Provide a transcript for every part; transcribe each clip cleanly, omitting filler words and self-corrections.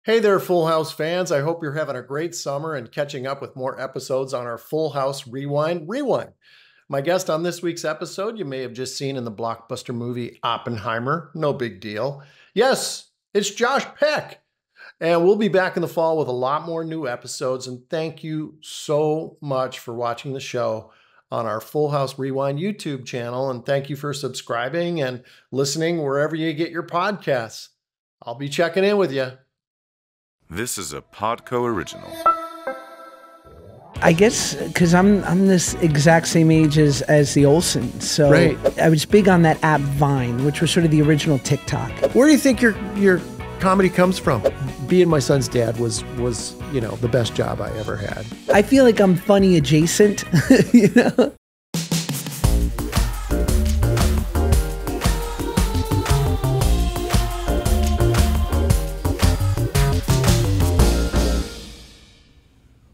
Hey there, Full House fans. I hope you're having a great summer and catching up with more episodes on our Full House Rewind. My guest on this week's episode, you may have just seen in the blockbuster movie Oppenheimer. No big deal. Yes, it's Josh Peck. And we'll be back in the fall with a lot more new episodes. And thank you so much for watching the show on our Full House Rewind YouTube channel. And thank you for subscribing and listening wherever you get your podcasts. I'll be checking in with you. This is a PodCo original. I guess because I'm this exact same age as the Olsens, so Right. I was big on that app Vine, which was sort of the original TikTok. Where do you think your comedy comes from? Being my son's dad was the best job I ever had. I feel like I'm funny adjacent, you know.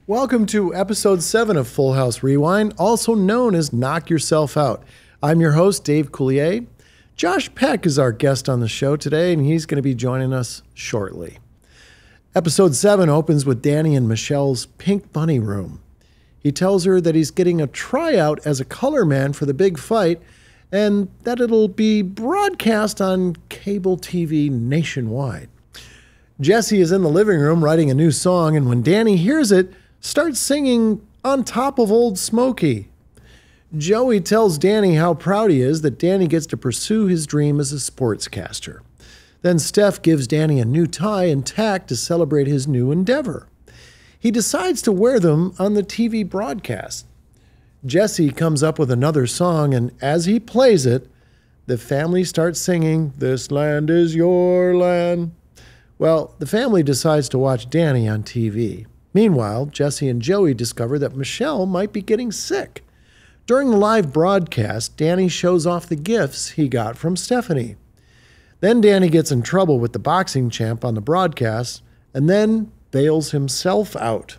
Welcome to episode 7 of Full House Rewind, also known as Knock Yourself Out. I'm your host, Dave Coulier. Josh Peck is our guest on the show today, and he's going to be joining us shortly. Episode 7 opens with Danny in Michelle's pink bunny room. He tells her that he's getting a tryout as a color man for the big fight, and that it'll be broadcast on cable TV nationwide. Jesse is in the living room writing a new song, and when Danny hears it, starts singing On Top of Old Smoky. Joey tells Danny how proud he is that Danny gets to pursue his dream as a sportscaster. Then Steph gives Danny a new tie and tack to celebrate his new endeavor. He decides to wear them on the TV broadcast. Jesse comes up with another song, and as he plays it, the family starts singing, "This land is your land." Well, the family decides to watch Danny on TV. Meanwhile, Jesse and Joey discover that Michelle might be getting sick. During the live broadcast, Danny shows off the gifts he got from Stephanie. Then Danny gets in trouble with the boxing champ on the broadcast and then bails himself out.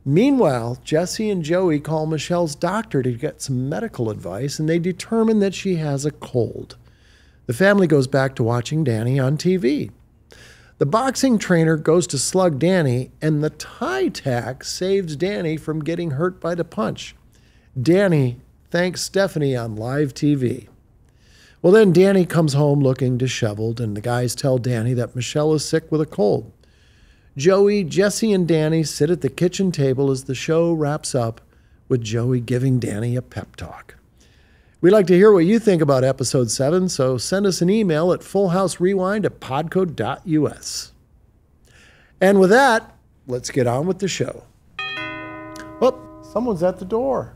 Meanwhile, Jesse and Joey call Michelle's doctor to get some medical advice, and they determine that she has a cold. The family goes back to watching Danny on TV. The boxing trainer goes to slug Danny, and the tie tack saves Danny from getting hurt by the punch. Danny thanks Stephanie on live TV. Well, then Danny comes home looking disheveled, and the guys tell Danny that Michelle is sick with a cold. Joey, Jesse, and Danny sit at the kitchen table as the show wraps up with Joey giving Danny a pep talk. We'd like to hear what you think about episode 7, so send us an email at fullhouserewind@podco.us. And with that, let's get on with the show. Oh, someone's at the door.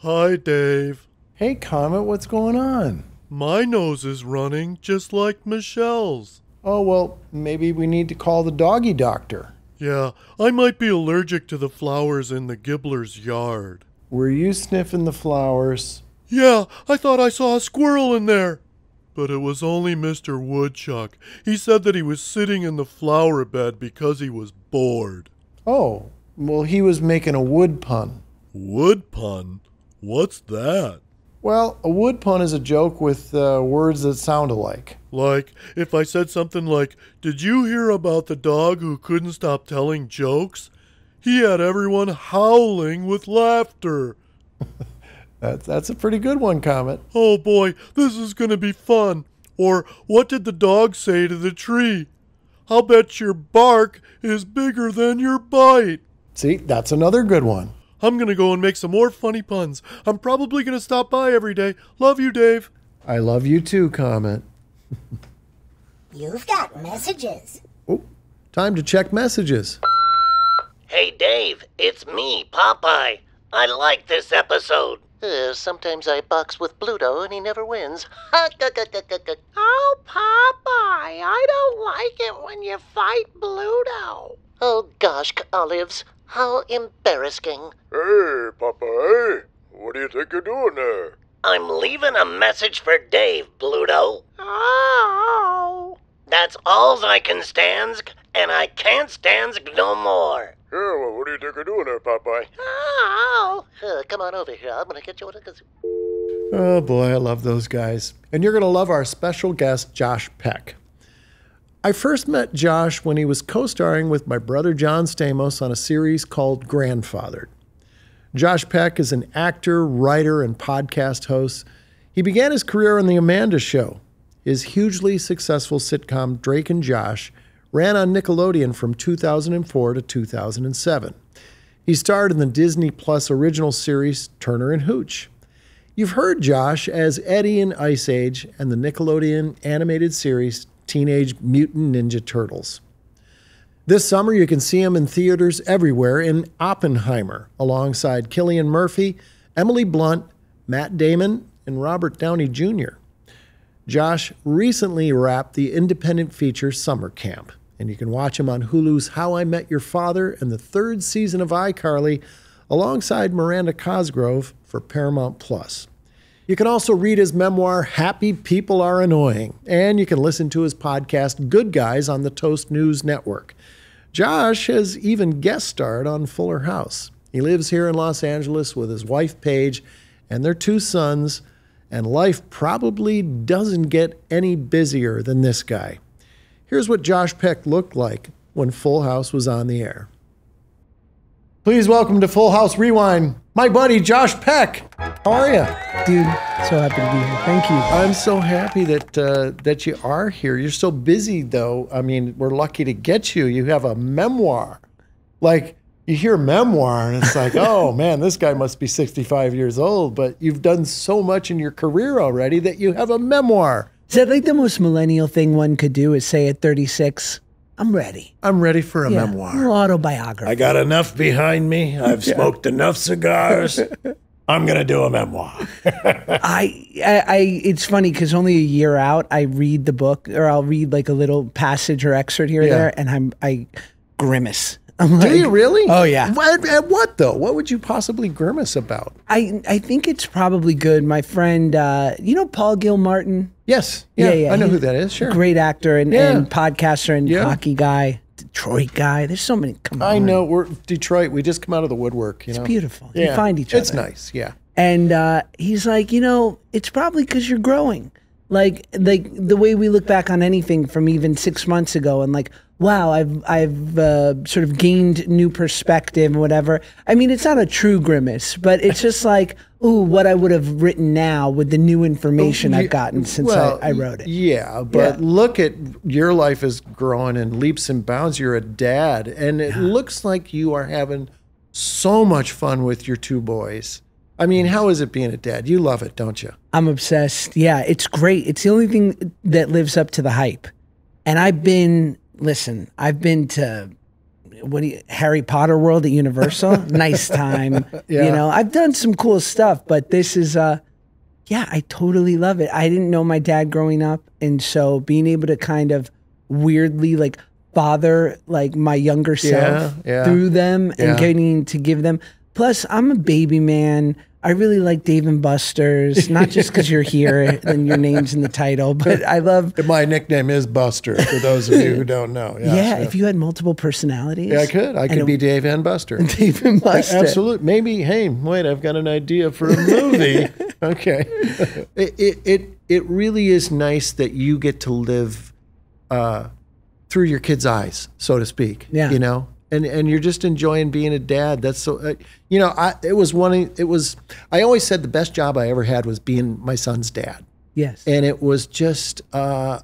Hi, Dave. Hey, Comet, what's going on? My nose is running just like Michelle's. Oh, well, maybe we need to call the doggy doctor. Yeah, I might be allergic to the flowers in the Gibbler's yard. Were you sniffing the flowers? Yeah, I thought I saw a squirrel in there. But it was only Mr. Woodchuck. He said that he was sitting in the flower bed because he was bored. Oh, well, he was making a wood pun. Wood pun? What's that? Well, a wood pun is a joke with words that sound alike. Like, if I said something like, "Did you hear about the dog who couldn't stop telling jokes? He had everyone howling with laughter." That's a pretty good one, Comet. Oh boy, this is gonna be fun. Or, what did the dog say to the tree? I'll bet your bark is bigger than your bite. See, that's another good one. I'm gonna go and make some more funny puns. I'm probably gonna stop by every day. Love you, Dave. I love you too, Comet. You've got messages. Oh, time to check messages. Hey Dave, it's me, Popeye. I like this episode. Sometimes I box with Bluto and he never wins. Oh, Popeye, I don't like it when you fight Bluto. Oh gosh, Olives, how embarrassing. Hey, Popeye. What do you think you're doing there? I'm leaving a message for Dave, Bluto. Oh. That's alls I can stansk, and I can't stansk no more. Yeah, well, what do you think you're doing there, Popeye? Oh. Come on over here. I'm going to get you a kazoo. Oh boy, I love those guys. And you're going to love our special guest, Josh Peck. I first met Josh when he was co-starring with my brother John Stamos on a series called Grandfathered. Josh Peck is an actor, writer, and podcast host. He began his career on The Amanda Show. His hugely successful sitcom Drake and Josh ran on Nickelodeon from 2004 to 2007. He starred in the Disney Plus original series Turner and Hooch. You've heard Josh as Eddie in Ice Age and the Nickelodeon animated series Teenage Mutant Ninja Turtles. This summer, you can see him in theaters everywhere in Oppenheimer, alongside Cillian Murphy, Emily Blunt, Matt Damon, and Robert Downey Jr. Josh recently wrapped the independent feature Summer Camp, and you can watch him on Hulu's How I Met Your Father and the third season of iCarly, alongside Miranda Cosgrove for Paramount Plus. You can also read his memoir, Happy People Are Annoying, and you can listen to his podcast, Good Guys, on the Toast News Network. Josh has even guest starred on Fuller House. He lives here in Los Angeles with his wife, Paige, and their 2 sons, and life probably doesn't get any busier than this guy. Here's what Josh Peck looked like when Full House was on the air. Please welcome to Full House Rewind, my buddy Josh Peck. How are you? Dude, so happy to be here. Thank you. I'm so happy that you are here. You're so busy, though. I mean, we're lucky to get you. You have a memoir. Like, you hear memoir, and it's like, oh, man, this guy must be 65 years old. But you've done so much in your career already that you have a memoir. Is that like the most millennial thing one could do is say at 36, I'm ready. I'm ready for a A memoir. little autobiography. I got enough behind me. I've smoked enough cigars. I'm going to do a memoir. It's funny because only a year out, I read the book, or I'll read like a little passage or excerpt here or there, and I grimace. I'm Do you really? Oh, yeah. At what, though? What would you possibly grimace about? I think it's probably good. My friend, you know Paul Gilmartin? Yes. Yeah. I know who that is. Sure. Great actor and podcaster and hockey guy, Detroit guy. There's so many. Come on. I know. We're Detroit. We just come out of the woodwork. You know? It's beautiful. Yeah. You find each other. It's nice. Yeah. And he's like, it's probably because you're growing. Like the way we look back on anything from even 6 months ago, and like, wow, I've sort of gained new perspective and whatever. I mean, it's not a true grimace, but it's just like, ooh, what I would have written now with the new information I've gotten since I wrote it. Yeah, but look at your life is growing in leaps and bounds. You're a dad, and it looks like you are having so much fun with your 2 boys. I mean, how is it being a dad? You love it, don't you? I'm obsessed. Yeah, it's great. It's the only thing that lives up to the hype. And I've been to Harry Potter World at Universal. Nice time. Yeah. I've done some cool stuff, but this is I totally love it. I didn't know my dad growing up, and so being able to kind of weirdly like father like my younger self through them and getting to give them. Plus, I'm a baby man. I really like Dave and Buster's, not just because you're here and your name's in the title, but I love... My nickname is Buster, for those of you who don't know. If you had multiple personalities. Yeah, I could. I could be Dave and Buster. Dave and Buster. Absolutely. Maybe, hey, wait, I've got an idea for a movie. Okay. It really is nice that you get to live through your kids' eyes, so to speak. Yeah. And you're just enjoying being a dad. That's so, I always said the best job I ever had was being my son's dad. Yes. And it was just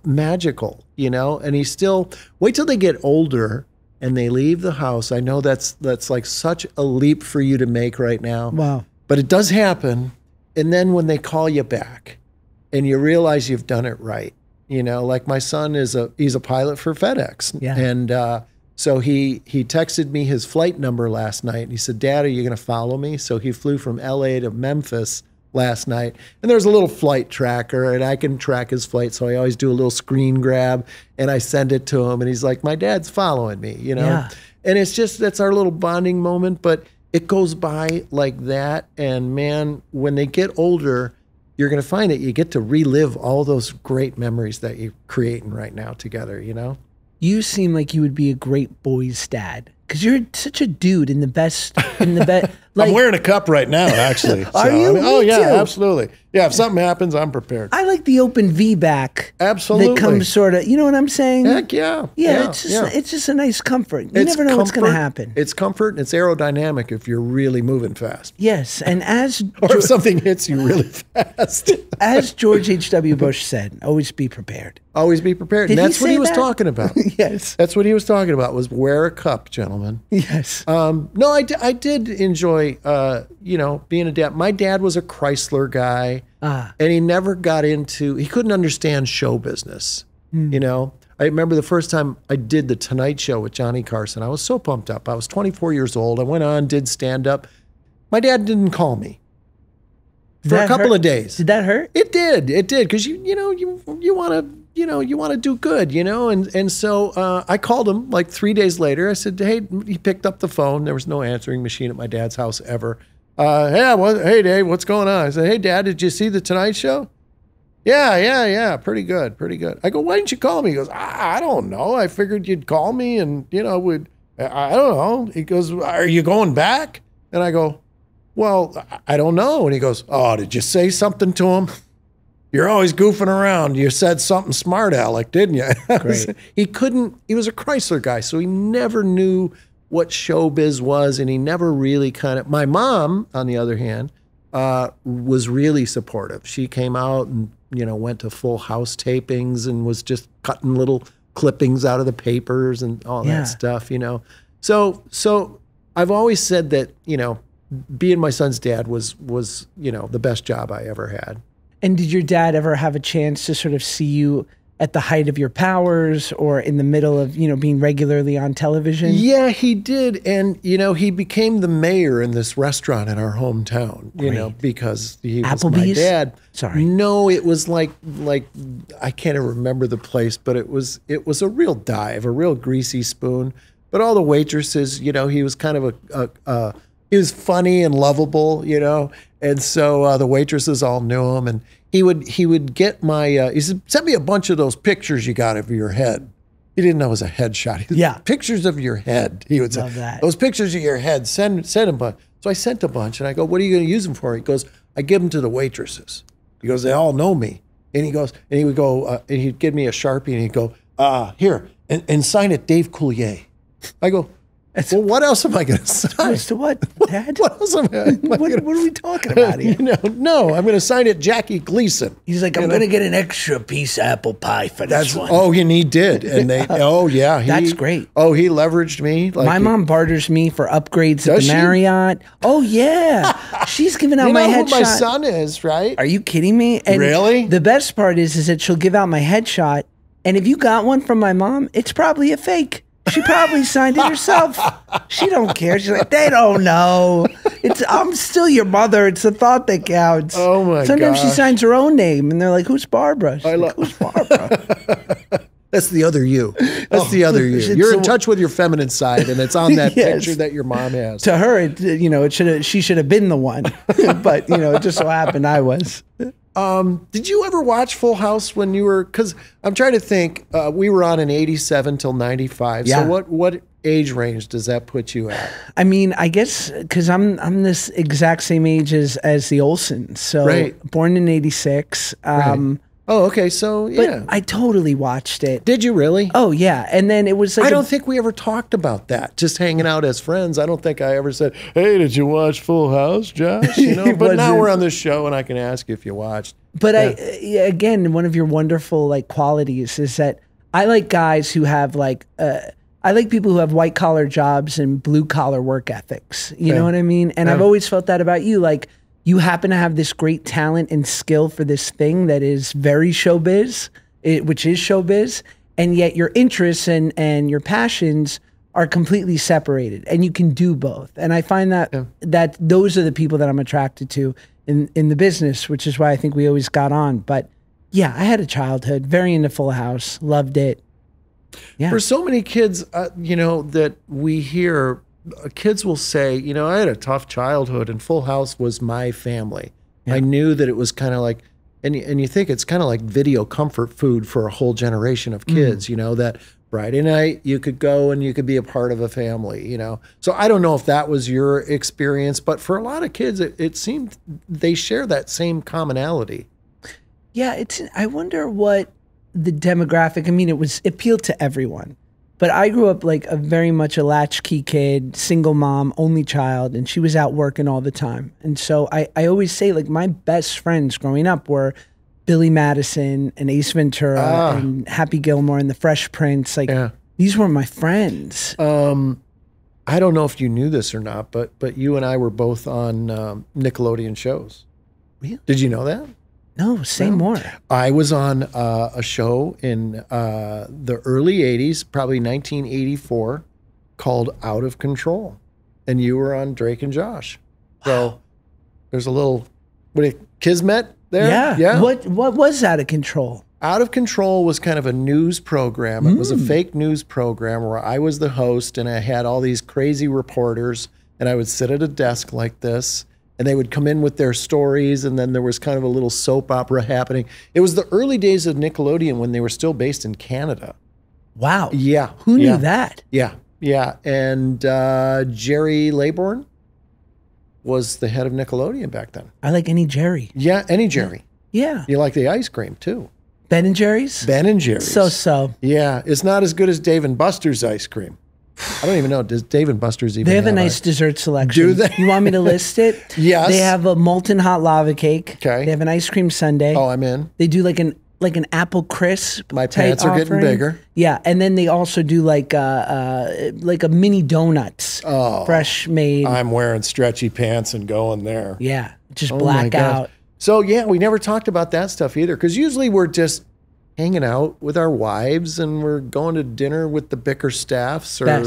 magical, and he's still, wait till they get older and they leave the house. I know that's like such a leap for you to make right now. Wow. But it does happen. And then when they call you back and you realize you've done it right, like my son he's a pilot for FedEx. Yeah. And, so he texted me his flight number last night, and he said, Dad, are you going to follow me? So he flew from LA to Memphis last night, and there's a little flight tracker, and I can track his flight, so I always do a little screen grab, and I send it to him, and he's like, my dad's following me, Yeah. And it's just, that's our little bonding moment, but it goes by like that, and man, when they get older, you're going to find that you get to relive all those great memories that you're creating right now together, You seem like you would be a great boy's dad because you're such a dude in the best, Like, I'm wearing a cup right now, actually. Are you? Oh, Me yeah, too. absolutely. Yeah, if something happens, I'm prepared. I like the open V back. Absolutely. That comes sort of, you know what I'm saying? Heck yeah. Yeah, it's just a nice comfort. You never know what's going to happen. It's comfort and it's aerodynamic if you're really moving fast. Yes, and as Or if something hits you really fast. as George H.W. Bush said, always be prepared. Always be prepared. Did And he that's what say he was that? talking about. Yes. That's what he was talking about, was wear a cup, gentlemen. Yes. No, I did enjoy, being a dad. My dad was a Chrysler guy, and he never got into, he couldn't understand show business. You know, I remember the first time I did the Tonight Show with Johnny Carson. I was so pumped up. I was 24 years old. I went on, did stand up. My dad didn't call me for a couple of days. Did that hurt? It did, because you want to do good, and so I called him like 3 days later. I said, hey, he picked up the phone. There was no answering machine at my dad's house ever. Hey, Dave, what's going on? I said, hey, Dad, did you see the Tonight Show? Yeah, pretty good. I go, why didn't you call me? He goes, I don't know. I figured you'd call me and, I don't know. He goes, are you going back? And I go, well, I don't know. And he goes, oh, did you say something to him? You're always goofing around. You said something smart, Alec, didn't you? Great. He was a Chrysler guy, so he never knew what showbiz was, and he never really my mom, on the other hand, was really supportive. She came out and, went to Full House tapings and was just cutting little clippings out of the papers and all that stuff, So I've always said that, being my son's dad was the best job I ever had. And did your dad ever have a chance to sort of see you at the height of your powers or in the middle of, being regularly on television? Yeah, he did. And, he became the mayor in this restaurant in our hometown, because he was my Applebee's? dad. Sorry. No, it was like I can't even remember the place, but it was a real dive, a real greasy spoon. But all the waitresses, he was kind of he was funny and lovable, and so the waitresses all knew him, and he would get my he said, send me a bunch of those pictures you got of your head. He didn't know it was a headshot. He said, pictures of your head. He would Love say, that. those pictures of your head, send him a bunch. So I sent a bunch, and I go, what are you going to use them for? He goes, I give them to the waitresses. He goes, they all know me. And he goes, and he would go, and he'd give me a Sharpie, and he'd go, here, and sign it Dave Coulier. I go, well, what else am I going to sign? As to what, Dad? What else am I What are we talking about here? No, I'm going to sign it Jackie Gleason. He's like, I'm going to get an extra piece of apple pie for this one. Oh, and he did. And they, That's great. Oh, he leveraged me. My mom barters me for upgrades at Does the she? Marriott. Oh, yeah. She's giving out you my know who headshot. my son is, right? Are you kidding me? And Really? The best part is that she'll give out my headshot, and if you got one from my mom, it's probably a fake. She probably signed it herself. She don't care. She's like, they don't know. I'm still your mother. It's the thought that counts. Oh my Sometimes she gosh. signs her own name, and they're like, "Who's Barbara?" She's like, who's Barbara? That's the other you. That's the other you. You're in touch with your feminine side, and it's on that Yes. picture that your mom has. To her, she should have been the one, but it just so happened I was. Did you ever watch Full House when you were? Because I'm trying to think. We were on in '87 till '95. Yeah. So what age range does that put you at? I mean, I guess because I'm this exact same age as the Olsens. So Right. born in '86. Oh, okay. So But yeah. I totally watched it. Did you really? Oh yeah, and then it was like I don't think we ever talked about that. Just hanging out as friends. I don't think I ever said, "Hey, did you watch Full House, Josh?" But now wasn't- we're on this show, and I can ask you if you watched. But again, one of your wonderful qualities is that I like guys who have I like people who have white collar jobs and blue collar work ethics. You know what I mean? And I've always felt that about you. Like you happen to have this great talent and skill for this thing that is very showbiz, which is showbiz, and yet your interests and your passions are completely separated, and you can do both. And I find that those are the people that I'm attracted to in the business, which is why I think we always got on. But yeah, I had a childhood, very into Full House, loved it. Yeah. For so many kids, that we hear, kids will say, I had a tough childhood and Full House was my family. Yeah. I knew that it was kind of like, and you think it's kind of like video comfort food for a whole generation of kids, that Friday night, you could go and you could be a part of a family, you know. So I don't know if that was your experience, but for a lot of kids, it seemed they share that same commonality. Yeah, I wonder what the demographic, I mean, it appealed to everyone. But I grew up like very much a latchkey kid, single mom, only child, and she was out working all the time. And so I always say, like, my best friends growing up were Billy Madison and Ace Ventura and Happy Gilmore and the Fresh Prince. Like, these were my friends. I don't know if you knew this or not, but you and I were both on Nickelodeon shows. Really? Did you know that? No, say more. I was on a show in the early 80s, probably 1984, called Out of Control. And you were on Drake and Josh. So there's a little kismet there. Yeah. What was Out of Control? Out of Control was kind of a news program. It was a fake news program where I was the host and I had all these crazy reporters and I would sit at a desk like this. And they would come in with their stories, and then there was kind of a little soap opera happening. It was the early days of Nickelodeon when they were still based in Canada. Wow. Yeah. Who knew that? Yeah. Yeah. And Jerry Laybourne was the head of Nickelodeon back then. I like any Jerry. Yeah, any Jerry. Yeah. You like the ice cream, too. Ben and Jerry's? Ben and Jerry's. So. Yeah. It's not as good as Dave and Buster's ice cream. I don't even know. Does Dave and Buster's even They have a nice dessert selection. Do they? You want me to list it? Yes. They have a molten hot lava cake. Okay. They have an ice cream sundae. Oh, I'm in. They do like an apple crisp. My pants are getting bigger. Yeah, and then they also do like a mini donuts. Oh, fresh made. I'm wearing stretchy pants and going there. Yeah, just black out. So yeah, we never talked about that stuff either, because usually we're just hanging out with our wives and we're going to dinner with the Bickerstaffs or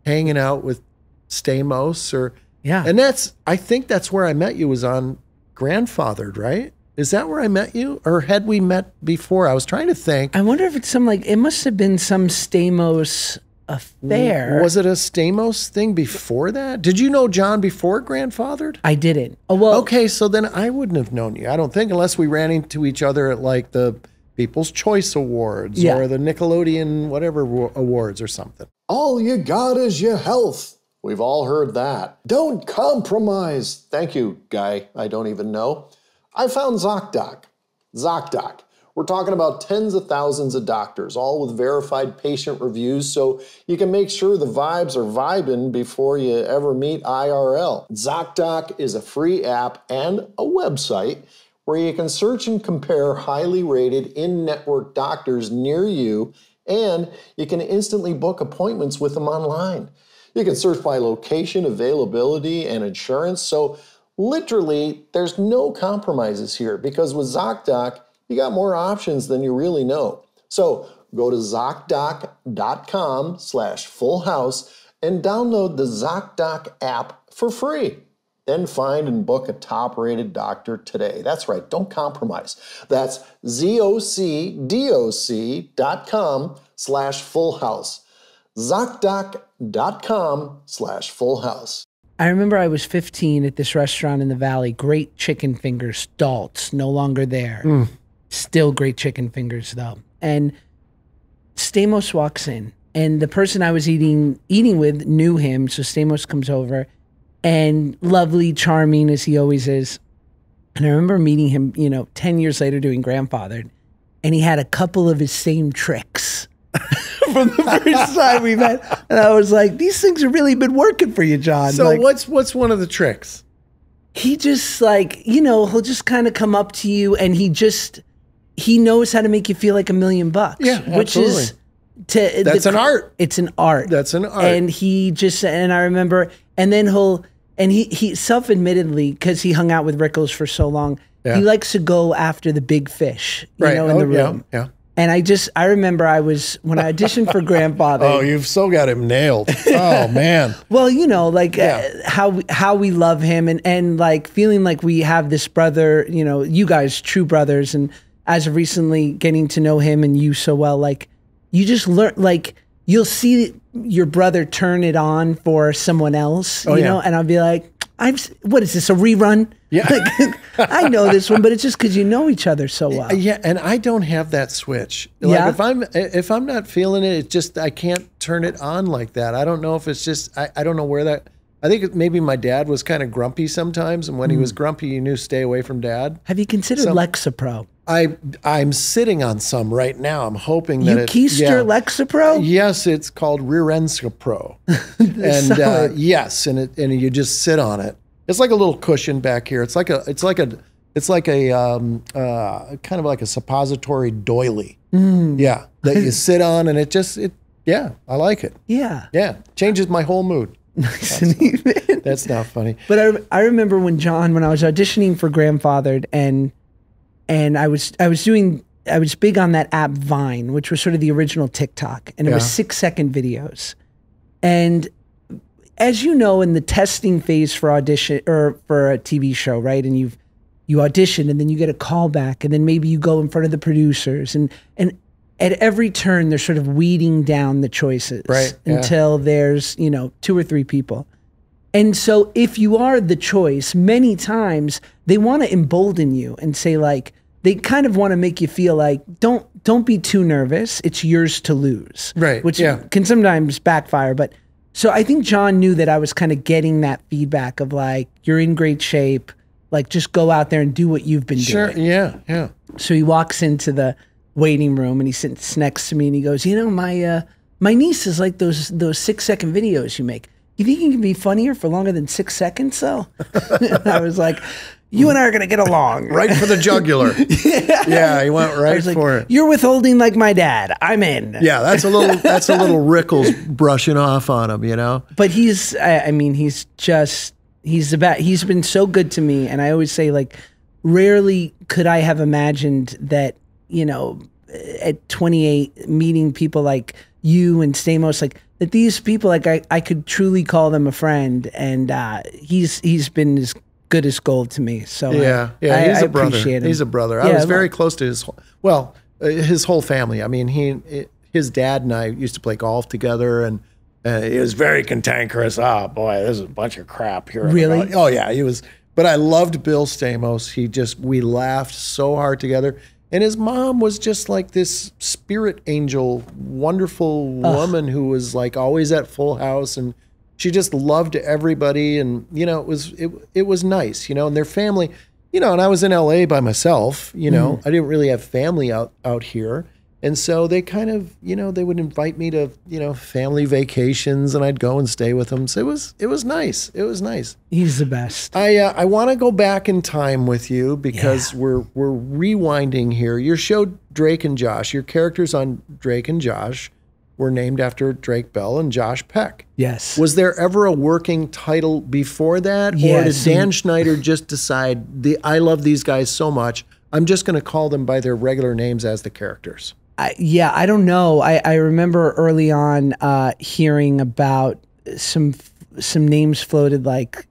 hanging out with Stamos or and I think that's where I met you, was on Grandfathered, right? Is that where I met you, or had we met before? I was trying to think. I wonder if it's it must have been some Stamos affair. Was it a Stamos thing before that? Did you know John before Grandfathered? I didn't. Oh, well. Okay, so then I wouldn't have known you, I don't think, unless we ran into each other at like the People's Choice Awards or the Nickelodeon whatever awards or something. All you got is your health. We've all heard that. Don't compromise. Thank you, guy I don't even know. I found ZocDoc. ZocDoc. We're talking about tens of thousands of doctors, all with verified patient reviews, so you can make sure the vibes are vibing before you ever meet IRL. ZocDoc is a free app and a website where you can search and compare highly rated in-network doctors near you, and you can instantly book appointments with them online. You can search by location, availability, and insurance, so literally there's no compromises here, because with ZocDoc, you got more options than you really know. So go to ZocDoc.com/fullhouse and download the ZocDoc app for free. Then find and book a top-rated doctor today. That's right, don't compromise. That's ZocDoc.com/fullhouse. ZocDoc.com/fullhouse. I remember I was 15 at this restaurant in the Valley, Great Chicken Fingers, Dalt's, no longer there. Still great chicken fingers though. And Stamos walks in, and the person I was eating with knew him, so Stamos comes over, and lovely, charming as he always is. And I remember meeting him, 10 years later doing Grandfathered, and he had a couple of his same tricks from the first time we met. And I was like, these things have really been working for you, John. So like, what's one of the tricks? He just he'll just kind of come up to you, and he knows how to make you feel like $1 million. Yeah, which absolutely. That's an art. It's an art. That's an art. And and I remember, and then he self-admittedly, because he hung out with Rickles for so long, he likes to go after the big fish, in the room. Yeah. And I remember when I auditioned for Grandfather. Oh, you've so got him nailed. Oh man. Well, how we love him, and like feeling like we have this brother, you guys, true brothers, and as of recently getting to know him and you so well, like you just learn, like you'll see your brother turn it on for someone else, you know, and I'll be like, what is this, a rerun? Yeah. Like, I know this one, but it's just because you know each other so well. Yeah, and I don't have that switch. Like Yeah? if I'm not feeling it, it's just I can't turn it on like that. I don't know if it's just I don't know where that. I think maybe my dad was kind of grumpy sometimes, and when he was grumpy, you knew stay away from dad. Have you considered Lexapro? I'm sitting on some right now. I'm hoping that Keister Lexapro? Yes, it's called Rear-Ensca-Pro. And yes, and you just sit on it. It's like a little cushion back here. It's like a kind of like a suppository doily. Yeah, that you sit on, and I like it. Yeah. Changes my whole mood. Nice and even. That's not funny. But I remember when I was auditioning for Grandfathered, and I was big on that app Vine, which was sort of the original TikTok, and it was 6-second videos. And as you know, in the testing phase for audition or for a TV show, right? And you audition, and then you get a call back, and then maybe you go in front of the producers, and at every turn they're sort of weeding down the choices until there's 2 or 3 people. And so if you are the choice, many times they want to embolden you and say, like, they kind of want to make you feel like, don't be too nervous. It's yours to lose. Right. Which can sometimes backfire. But so I think John knew that I was kind of getting that feedback of like, you're in great shape. Like, just go out there and do what you've been doing. Sure. Yeah. So he walks into the waiting room and he sits next to me and he goes, my niece is like those 6-second videos you make. You think you can be funnier for longer than 6 seconds, though? And I was like, you and I are going to get along. Right for the jugular. Yeah, he went right for it. You're withholding like my dad. I'm in. Yeah, that's a little Rickles brushing off on him, But he's been so good to me. And I always say, like, rarely could I have imagined that, at 28, meeting people like you and Stamos, like, that these people, like, I could truly call them a friend, and he's been as good as gold to me. So yeah, he's I a brother. Appreciate him. He's a brother. I was very close to his whole family. I mean, his dad and I used to play golf together, and he was very cantankerous. Oh boy, this is a bunch of crap here. Really? Oh yeah, he was. But I loved Bill Stamos. We laughed so hard together. And his mom was just like this spirit angel, wonderful woman who was like always at Full House, and she just loved everybody. And it was nice, and their family, and I was in LA by myself, I didn't really have family out here. And so they kind of, they would invite me to, family vacations, and I'd go and stay with them. So it was nice. It was nice. He's the best. I want to go back in time with you because we're rewinding here. Your show, Drake and Josh, your characters on Drake and Josh were named after Drake Bell and Josh Peck. Yes. Was there ever a working title before that? Or did Dan Schneider just decide, I love these guys so much, I'm just going to call them by their regular names as the characters? I don't know. I remember early on hearing about some names floated, like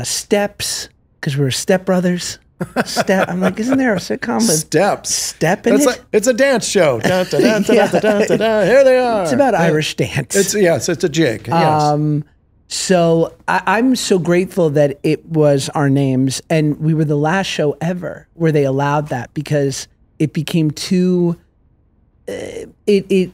Steps, because we were Step Brothers. I'm like, isn't there a sitcom with Steps? Step in it? It's a dance show. Here they are. It's about Irish dance. It's a jig. Yes. So I'm so grateful that it was our names, and we were the last show ever where they allowed that, because it became too. The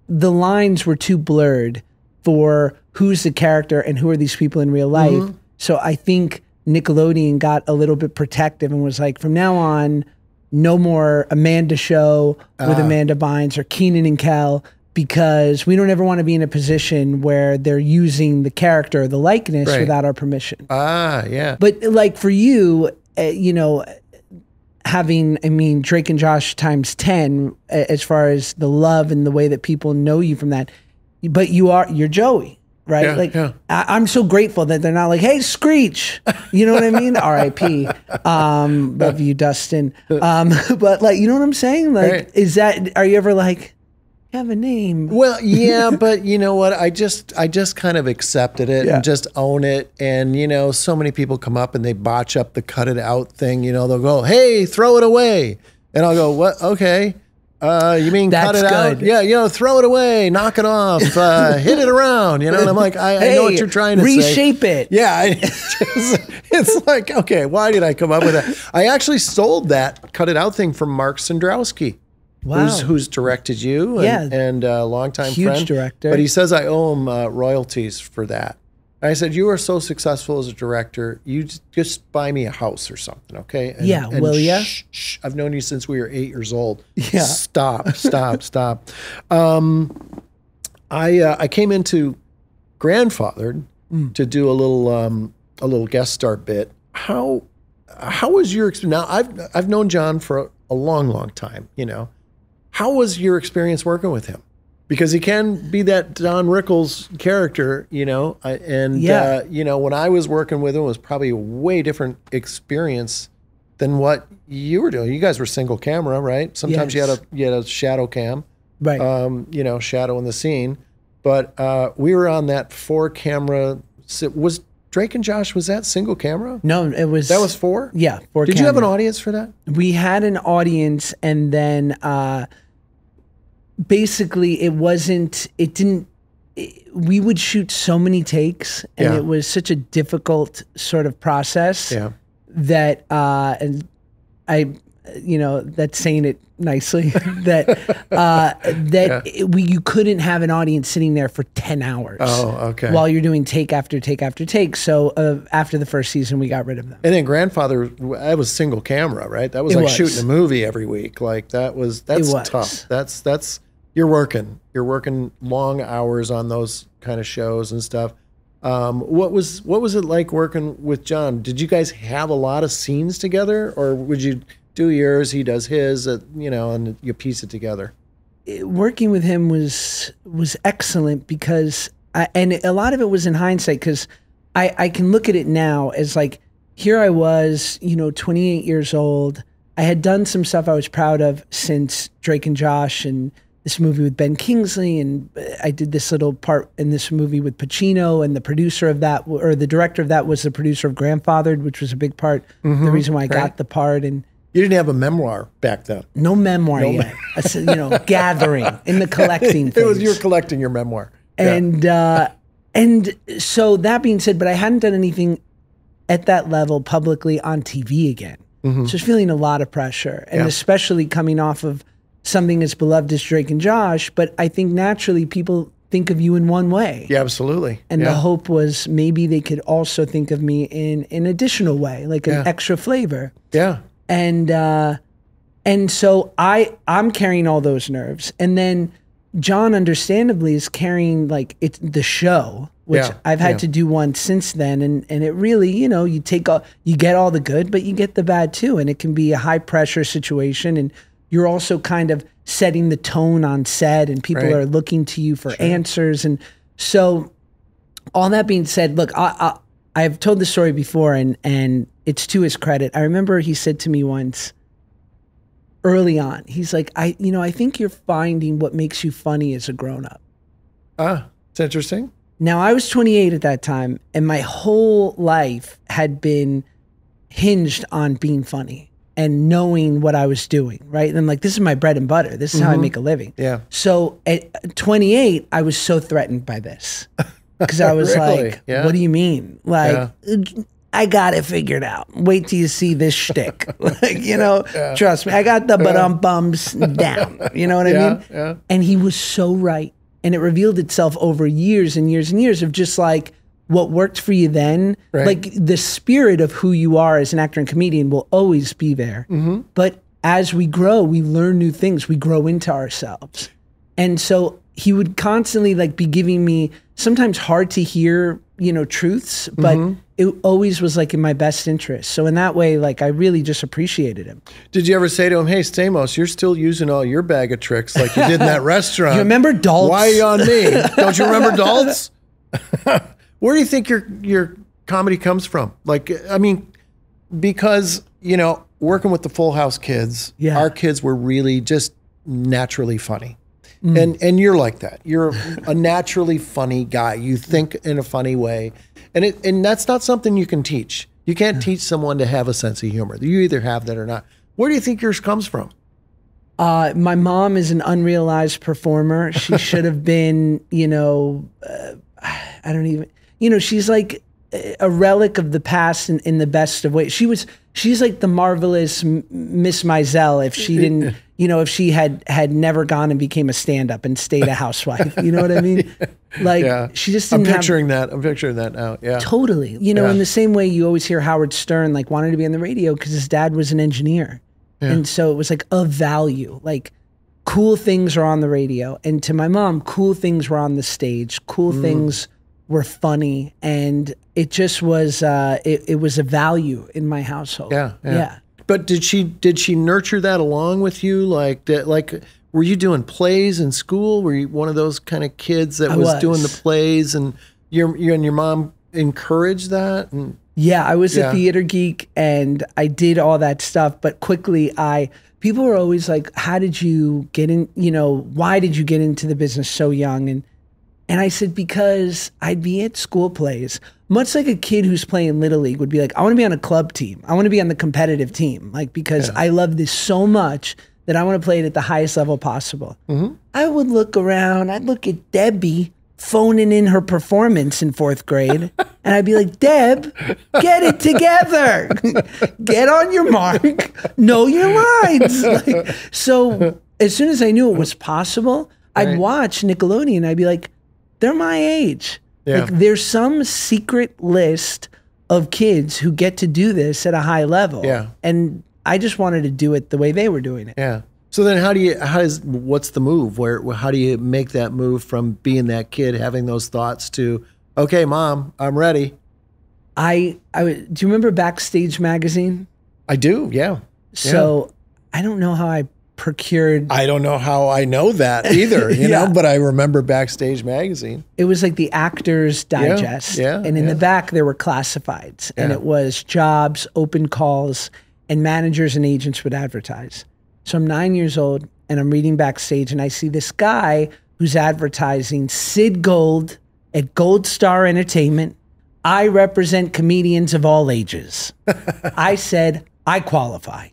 lines were too blurred for who's the character and who are these people in real life. Mm-hmm. So I think Nickelodeon got a little bit protective and was like, from now on, no more Amanda show with Amanda Bynes or Keenan and Kel, because we don't ever want to be in a position where they're using the character, the likeness, without our permission. Yeah. But like for you, having, Drake and Josh times 10 as far as the love and the way that people know you from that. But you're Joey, right? Yeah, I'm so grateful that they're not like, hey, Screech. You know what I mean? R.I.P. Love you, Dustin. But like, you know what I'm saying? Like, are you ever like, have a name? Well, yeah, but you know what? I just kind of accepted it and just own it. And so many people come up and they botch up the cut it out thing. They'll go, "Hey, throw it away," and I'll go, "What? Okay." You mean cut That's it out? good. Yeah, throw it away, knock it off, hit it around. And I'm like, I know what you're trying to reshape say. it. Yeah, it's like, okay, why did I come up with that? I actually stole that cut it out thing from Mark Sandrowski. Wow. Who's directed you and a longtime Huge friend. director. But he says I owe him royalties for that. And I said, you are so successful as a director, you just buy me a house or something, okay? And will ya? Shh, I've known you since we were 8 years old. Yeah. Stop. I came into Grandfathered to do a little guest star bit. How was your experience? Now I've known John for a long time, How was your experience working with him? Because he can be that Don Rickles character, when I was working with him, it was probably a way different experience than what you were doing. You guys were single camera, right? Sometimes you had a shadow cam, right? Shadow in the scene. But we were on that 4 camera. Was Drake and Josh, was that single camera? No, it was. That was 4? Yeah, 4 Did you have an audience for that? We had an audience, and then basically we would shoot so many takes, and it was such a difficult sort of process that, and I, that's saying it nicely, you couldn't have an audience sitting there for 10 hours. Oh, okay. While you're doing take after take after take. So after the first season, we got rid of them. And then Grandfather, that was single camera, right? That was shooting a movie every week. Like that's tough. That's you're working long hours on those kind of shows and stuff. What was it like working with John? Did you guys have a lot of scenes together, or would you do yours, he does his, and you piece it together? Working with him was excellent because and a lot of it was in hindsight, because I can look at it now as like, here I was, 28 years old. I had done some stuff I was proud of since Drake and Josh and this movie with Ben Kingsley, and I did this little part in this movie with Pacino, and the producer of that, or the director of that, was the producer of Grandfathered, which was a big part, the reason why I got the part. And you didn't have a memoir back then. No memoir yet. Gathering in the collecting phase. You were collecting your memoir. And so that being said, but I hadn't done anything at that level publicly on TV again. So I was feeling a lot of pressure, and especially coming off of something as beloved as Drake and Josh. But I think naturally people think of you in one way. Yeah, absolutely. And the hope was maybe they could also think of me in an additional way, like an extra flavor. Yeah. And so I'm carrying all those nerves. And then John understandably is carrying like it's the show, which I've had to do one since then. And it really, you get all the good, but you get the bad too. And it can be a high pressure situation. And you're also kind of setting the tone on set, and people are looking to you for answers. And so all that being said, look, I've told the story before, and it's to his credit. I remember he said to me once early on, he's like, I think you're finding what makes you funny as a grown-up. It's interesting. Now, I was 28 at that time, and my whole life had been hinged on being funny and knowing what I was doing, right? And I'm like, this is my bread and butter. This is how I make a living. Yeah. So at 28, I was so threatened by this. Because I was Really? like, what do you mean? Like, I got it figured out. Wait till you see this shtick. Trust me, I got the bums down. You know what I mean? Yeah. And he was so right. And it revealed itself over years and years and years of just like what worked for you then. Right. Like the spirit of who you are as an actor and comedian will always be there. But as we grow, we learn new things. We grow into ourselves. And so he would constantly like be giving me sometimes hard to hear, truths, but it always was like in my best interest. So in that way, like I really just appreciated him. Did you ever say to him, hey, Stamos, you're still using all your bag of tricks like you did in that restaurant? You remember Daltz? Why are you on me? Don't you remember Daltz? Where do you think your comedy comes from? Like, I mean, because, working with the Full House kids, our kids were really just naturally funny. And you're like that. You're a naturally funny guy. You think in a funny way. And that's not something you can teach. You can't teach someone to have a sense of humor. You either have that or not. Where do you think yours comes from? My mom is an unrealized performer. She should have been, I don't even, she's like a relic of the past in the best of ways. She's like the marvelous Miss Maisel if she didn't, if she had never gone and became a stand-up and stayed a housewife. You know what I mean? Like she just didn't I'm picturing that now. Yeah. Totally. In the same way you always hear Howard Stern like wanted to be on the radio because his dad was an engineer. Yeah. And so it was like of value, like cool things are on the radio. And to my mom, cool things were on the stage. Cool things were funny. And it just was, it was a value in my household. Yeah. But did she nurture that along with you? Like, were you doing plays in school? Were you one of those kind of kids that was doing the plays and your mom encouraged that? And yeah, I was a theater geek and I did all that stuff, but quickly people were always like, how did you get in, why did you get into the business so young? And I said, because I'd be at school plays, much like a kid who's playing Little League would be like, I want to be on a club team. I want to be on the competitive team, like, because I love this so much that I want to play it at the highest level possible. I would look around, I'd look at Debbie phoning in her performance in 4th grade. And I'd be like, Deb, get it together. Get on your mark. Know your lines. So as soon as I knew it was possible, I'd watch Nickelodeon. I'd be like, they're my age. Yeah. Like, there's some secret list of kids who get to do this at a high level. Yeah. And I just wanted to do it the way they were doing it. Yeah. So then what's the move? How do you make that move from being that kid, having those thoughts to, okay, Mom, I'm ready? Do you remember Backstage magazine? I do, yeah. So I don't know how I procured. I don't know how I know that either, you know, but I remember Backstage magazine. It was like the Actors Digest. And in the back there were classifieds. And it was jobs, open calls, and managers and agents would advertise. So I'm 9 years old and I'm reading Backstage and I see this guy who's advertising Sid Gold at Gold Star Entertainment. I represent comedians of all ages. I said, I qualify.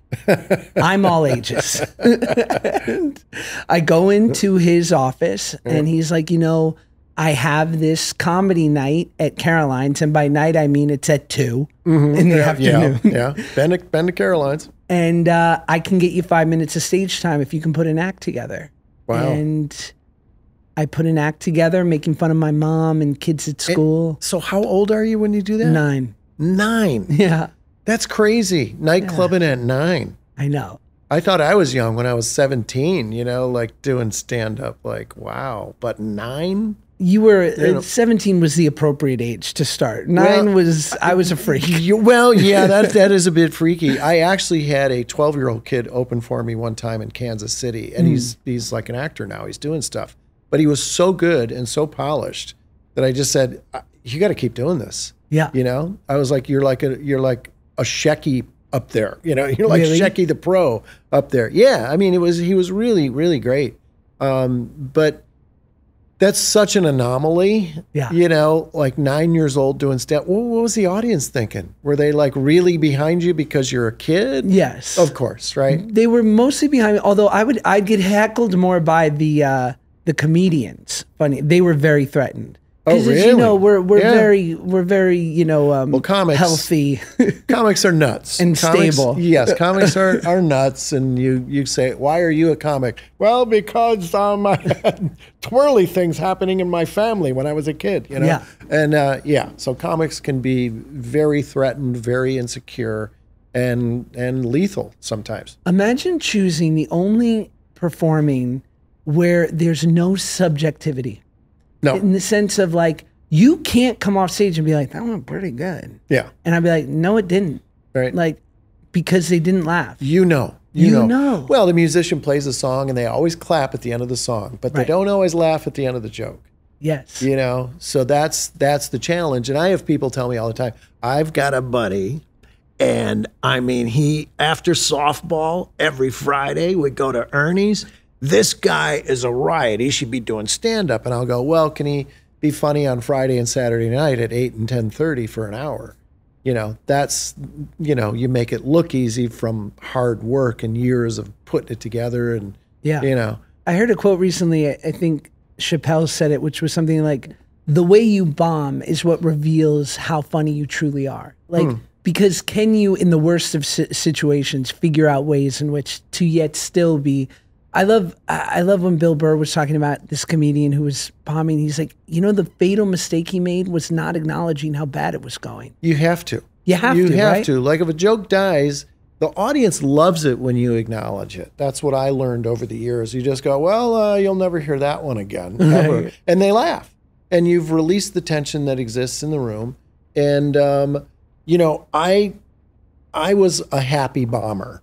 I'm all ages. I go into his office and he's like, I have this comedy night at Caroline's. And by night, I mean it's at 2 in the afternoon. Been to Caroline's. And I can get you 5 minutes of stage time if you can put an act together. Wow. And I put an act together, making fun of my mom and kids at school. So how old are you when you do that? 9. 9? Yeah. That's crazy. Nightclubbing at 9. I know. I thought I was young when I was 17, like doing stand-up. Like, wow. But 9? You were 17 was the appropriate age to start. 9 was I was a freak. That is a bit freaky. I actually had a 12-year-old kid open for me one time in Kansas City, and he's like an actor now. He's doing stuff, but he was so good and so polished that I just said, "You got to keep doing this." Yeah, I was like, "You're like a Shecky up there." You're like really? Shecky the pro up there. Yeah, I mean, he was really, really great, but. That's such an anomaly, like 9 years old doing stand. What was the audience thinking? Were they like really behind you because you're a kid? Yes. Of course, right? They were mostly behind me, although I'd get heckled more by the comedians. Funny. They were very threatened. Oh, really? As you know, we're very comics, healthy. Comics are nuts. And stable. Yes, comics are nuts. And you say, why are you a comic? Well, because I had twirly things happening in my family when I was a kid, Yeah. And so comics can be very threatened, very insecure, and lethal sometimes. Imagine choosing the only performing where there's no subjectivity. No. In the sense of like, you can't come off stage and be like, that went pretty good. Yeah. And I'd be like, no, it didn't. Right. Like, because they didn't laugh. You know. Well, the musician plays a song and they always clap at the end of the song, but they don't always laugh at the end of the joke. Yes. So that's the challenge. And I have people tell me all the time, I've got a buddy, and I mean, he, after softball, every Friday would go to Ernie's. This guy is a riot. He should be doing stand-up. And I'll go, well, can he be funny on Friday and Saturday night at 8 and 10:30 for an hour? That's, you make it look easy from hard work and years of putting it together. And Yeah. You know, I heard a quote recently, I think Chappelle said it, which was something like, the way you bomb is what reveals how funny you truly are. Like, because can you, in the worst of situations, figure out ways in which to yet still be. I love when Bill Burr was talking about this comedian who was bombing. He's like, the fatal mistake he made was not acknowledging how bad it was going. you have to. You have You to. Like if a joke dies, the audience loves it when you acknowledge it. That's what I learned over the years. You just go, well, you'll never hear that one again, ever. And they laugh. And you've released the tension that exists in the room. And, I was a happy bomber.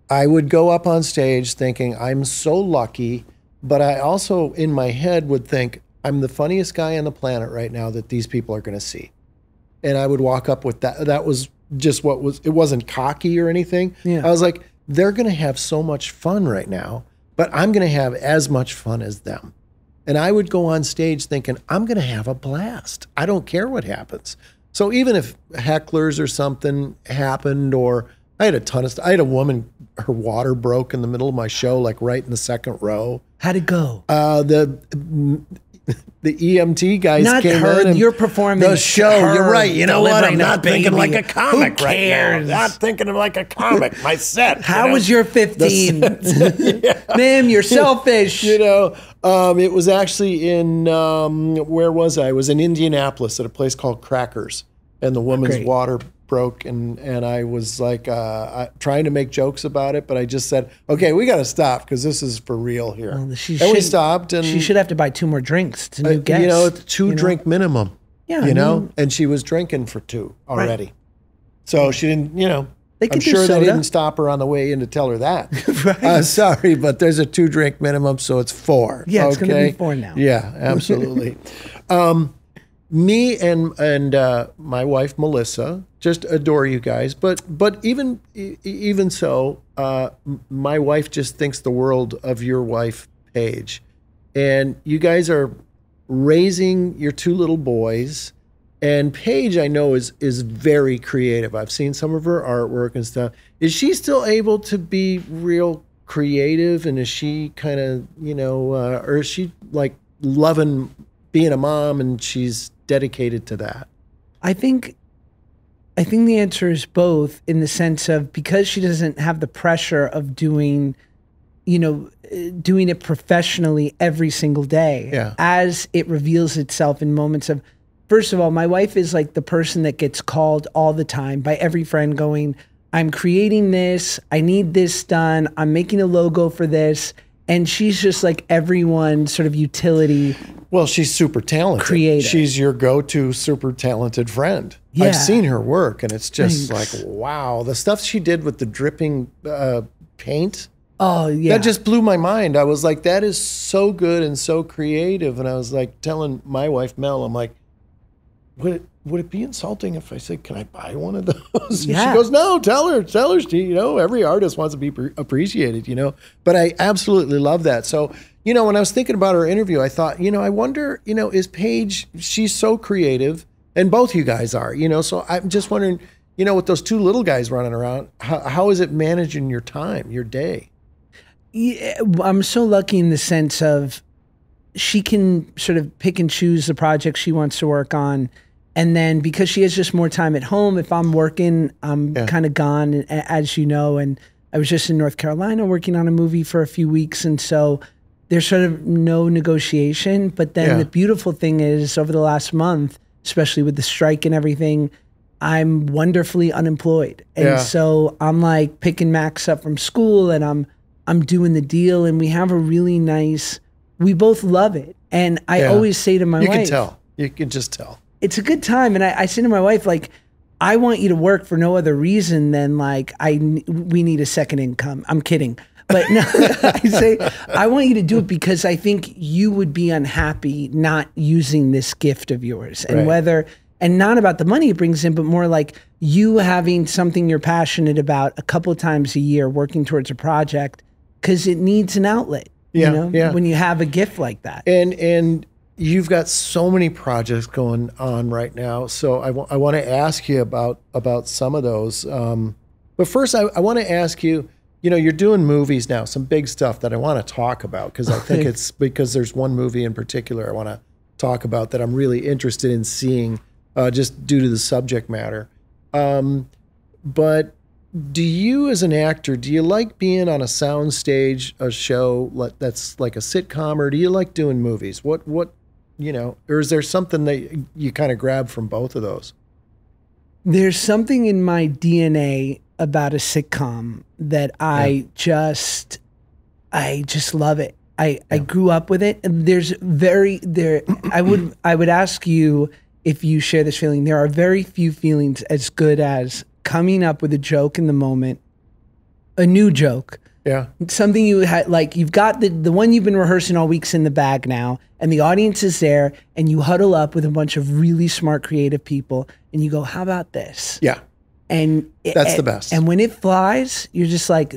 I would go up on stage thinking, I'm so lucky. But I also, in my head, would think, I'm the funniest guy on the planet right now that these people are going to see. And I would walk up with that. That was just it wasn't cocky or anything. Yeah. I was like, they're going to have so much fun right now, but I'm going to have as much fun as them. And I would go on stage thinking, I'm going to have a blast. I don't care what happens. So even if hecklers or something happened, or I had a woman, her water broke in the middle of my show, like right in the second row. How'd it go? The EMT guys Not came her, in. And your performance. the show. You're right. You know what? I'm delivering a not thinking baby. like a comic Who right now. cares? Not thinking of like a comic. My set. How was your 15? Ma'am, you're selfish. It was actually in, where was I? I was in Indianapolis at a place called Crackers, and the woman's Great. water broke, and I was like trying to make jokes about it, but I just said, okay, we got to stop because this is for real here. Well, and we stopped, and she should have to buy 2 more drinks to new guests. It's two drink minimum. Yeah, and she was drinking for 2 already. Right. So she didn't, They could I'm do sure they soda. didn't stop her on the way in to tell her that. Right. Sorry, but there's a 2 drink minimum, so it's 4. Yeah, it's gonna okay? be 4 now. Yeah, absolutely. Me and my wife Melissa just adore you guys, but even so, my wife just thinks the world of your wife Paige, and you guys are raising your 2 little boys. And Paige, I know, is very creative. I've seen some of her artwork and stuff. Is she still able to be real creative? And is she kind of, or is she like loving being a mom and she's dedicated to that? I think the answer is both, in the sense of, because she doesn't have the pressure of doing it professionally every single day. Yeah. As it reveals itself in moments of, first of all, my wife is like the person that gets called all the time by every friend going, I'm creating this, I need this done, I'm making a logo for this. And she's just like everyone's sort of utility. Well, she's super talented. Creative. She's your go-to super talented friend. Yeah. I've seen her work, and it's just Thanks. like, wow. The stuff she did with the dripping paint, Oh, yeah. that just blew my mind. I was like, that is so good and so creative. And I was like telling my wife, Mel, I'm like, would it be insulting if I said, can I buy one of those? Yeah. She goes, no, tell her, she, every artist wants to be appreciated, but I absolutely love that. So, when I was thinking about her interview, I thought, I wonder, is Paige, she's so creative, and both you guys are, so I'm just wondering, with those 2 little guys running around, how is it managing your time, your day? Yeah, I'm so lucky in the sense of she can sort of pick and choose the projects she wants to work on. And then because she has just more time at home, if I'm working, I'm kind of gone, as you know. And I was just in North Carolina working on a movie for a few weeks. And so there's sort of no negotiation. But then the beautiful thing is, over the last month, especially with the strike and everything, I'm wonderfully unemployed. And so I'm like picking Max up from school, and I'm doing the deal. And we have a really nice, we both love it. And I always say to my wife, You can tell. You can just tell. It's a good time. And I say to my wife, like, I want you to work for no other reason than like, we need a second income. I'm kidding. But no, I say, I want you to do it because I think you would be unhappy not using this gift of yours. And and not about the money it brings in, but more like you having something you're passionate about a couple of times a year, working towards a project, because it needs an outlet, when you have a gift like that. And you've got so many projects going on right now. So I want to ask you about some of those. But first, I want to ask you, you're doing movies now, some big stuff that I want to talk about because I think it's because there's one movie in particular I want to talk about that I'm really interested in seeing just due to the subject matter. But do you as an actor, do you like being on a sound stage, a show that's like a sitcom, or do you like doing movies? What or is there something that you kind of grab from both of those? There's something in my DNA about a sitcom that I just love it. I grew up with it. And I would ask you if you share this feeling. There are very few feelings as good as coming up with a joke in the moment, a new joke. Yeah. Something you had, like you've got the one you've been rehearsing all week's in the bag now, and the audience is there, and you huddle up with a bunch of really smart, creative people, and you go, how about this? Yeah. And that's the best. And when it flies, you're just like,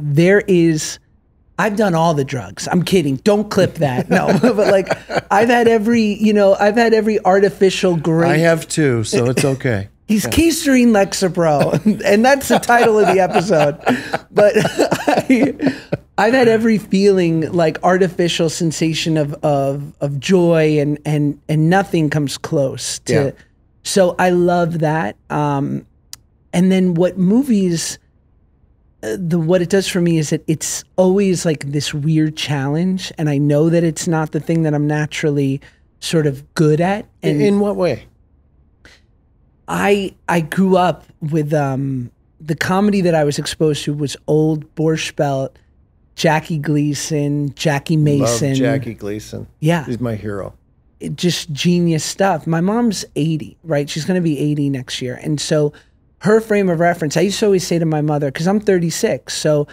I've done all the drugs. I'm kidding. Don't clip that. No, but like I've had every artificial great. I have too, so it's okay. He's keistering Lexapro, and that's the title of the episode. But I've had every feeling, like artificial sensation of joy, and nothing comes close to. Yeah. So I love that. And then what movies, what it does for me is that it's always like this weird challenge, and I know that it's not the thing that I'm naturally sort of good at. And in what way? I grew up with the comedy that I was exposed to was old Borscht Belt, Jackie Gleason, Jackie Mason. Love Jackie Gleason. Yeah. He's my hero. Just genius stuff. My mom's 80, right? She's going to be 80 next year. And so her frame of reference, I used to always say to my mother, because I'm 36, so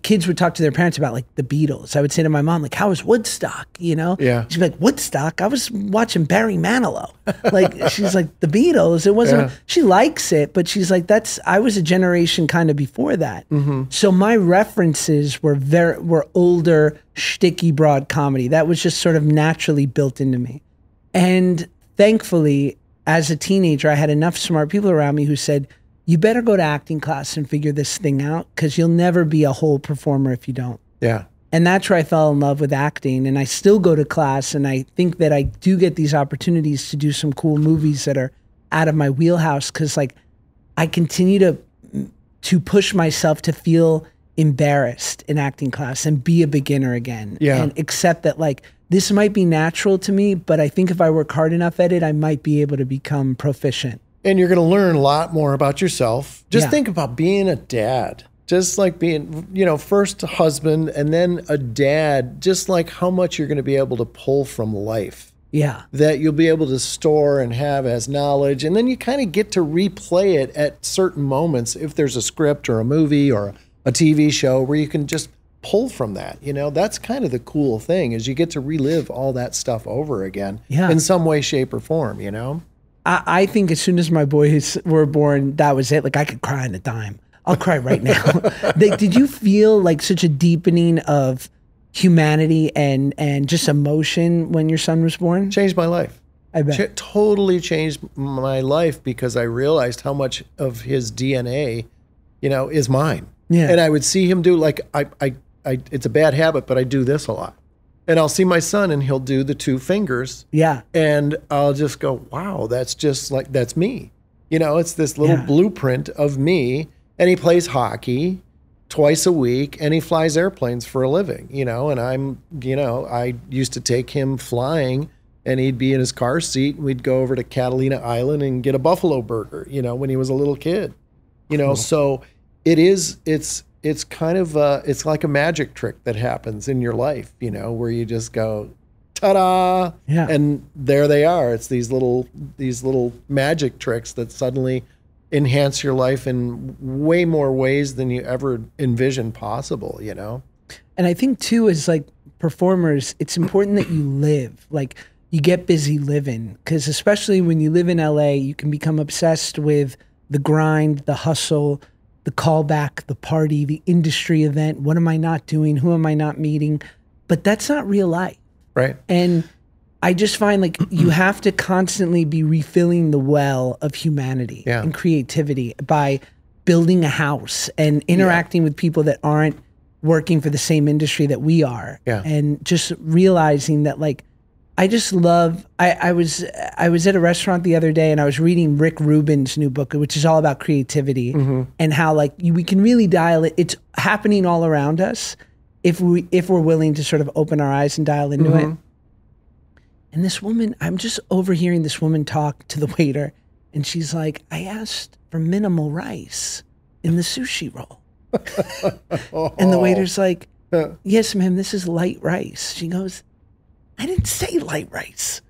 kids would talk to their parents about like the Beatles. I would say to my mom, like, how was Woodstock? Yeah. She'd be like, Woodstock? I was watching Barry Manilow. Like, she's like, the Beatles, it wasn't, she likes it, but she's like, I was a generation kind of before that. Mm-hmm. So my references were older, shticky, broad comedy. That was just sort of naturally built into me. And thankfully, as a teenager, I had enough smart people around me who said, you better go to acting class and figure this thing out, because you'll never be a whole performer if you don't. Yeah. And that's where I fell in love with acting. And I still go to class, and I think that I do get these opportunities to do some cool movies that are out of my wheelhouse, because like I continue to push myself to feel embarrassed in acting class and be a beginner again. Yeah. And accept that like this might be natural to me, but I think if I work hard enough at it, I might be able to become proficient. And you're going to learn a lot more about yourself. Just think about being a dad. Just like being, first a husband and then a dad, just like how much you're going to be able to pull from life. Yeah. That you'll be able to store and have as knowledge. And then you kind of get to replay it at certain moments if there's a script or a movie or a TV show where you can just pull from that. That's kind of the cool thing, is you get to relive all that stuff over again in some way, shape, or form, I think as soon as my boys were born, that was it. Like I could cry on a dime. I'll cry right now. Did you feel like such a deepening of humanity and just emotion when your son was born? Changed my life. I bet. Totally changed my life, because I realized how much of his DNA, is mine. Yeah. And I would see him do like, it's a bad habit, but I do this a lot. And I'll see my son and he'll do the two fingers. Yeah. And I'll just go, wow, that's me. It's this little blueprint of me. And he plays hockey twice a week, and he flies airplanes for a living, and I used to take him flying, and he'd be in his car seat, and we'd go over to Catalina Island and get a buffalo burger, when he was a little kid, cool. So it's kind of it's like a magic trick that happens in your life, where you just go, ta-da, and there they are. It's these little magic tricks that suddenly enhance your life in way more ways than you ever envisioned possible, And I think too, as like performers, it's important that you live, like you get busy living, because especially when you live in LA, you can become obsessed with the grind, the hustle, the callback, the party, the industry event. What am I not doing? Who am I not meeting? But that's not real life. Right. And I just find like you have to constantly be refilling the well of humanity and creativity by building a house and interacting with people that aren't working for the same industry that we are. Yeah. And just realizing that like, I just love, I was at a restaurant the other day and I was reading Rick Rubin's new book, which is all about creativity and how like we can really dial it. It's happening all around us if we're willing to sort of open our eyes and dial into it. And this woman, I'm just overhearing this woman talk to the waiter and she's like, I asked for minimal rice in the sushi roll. And the waiter's like, yes, ma'am, this is light rice. She goes, I didn't say light rice.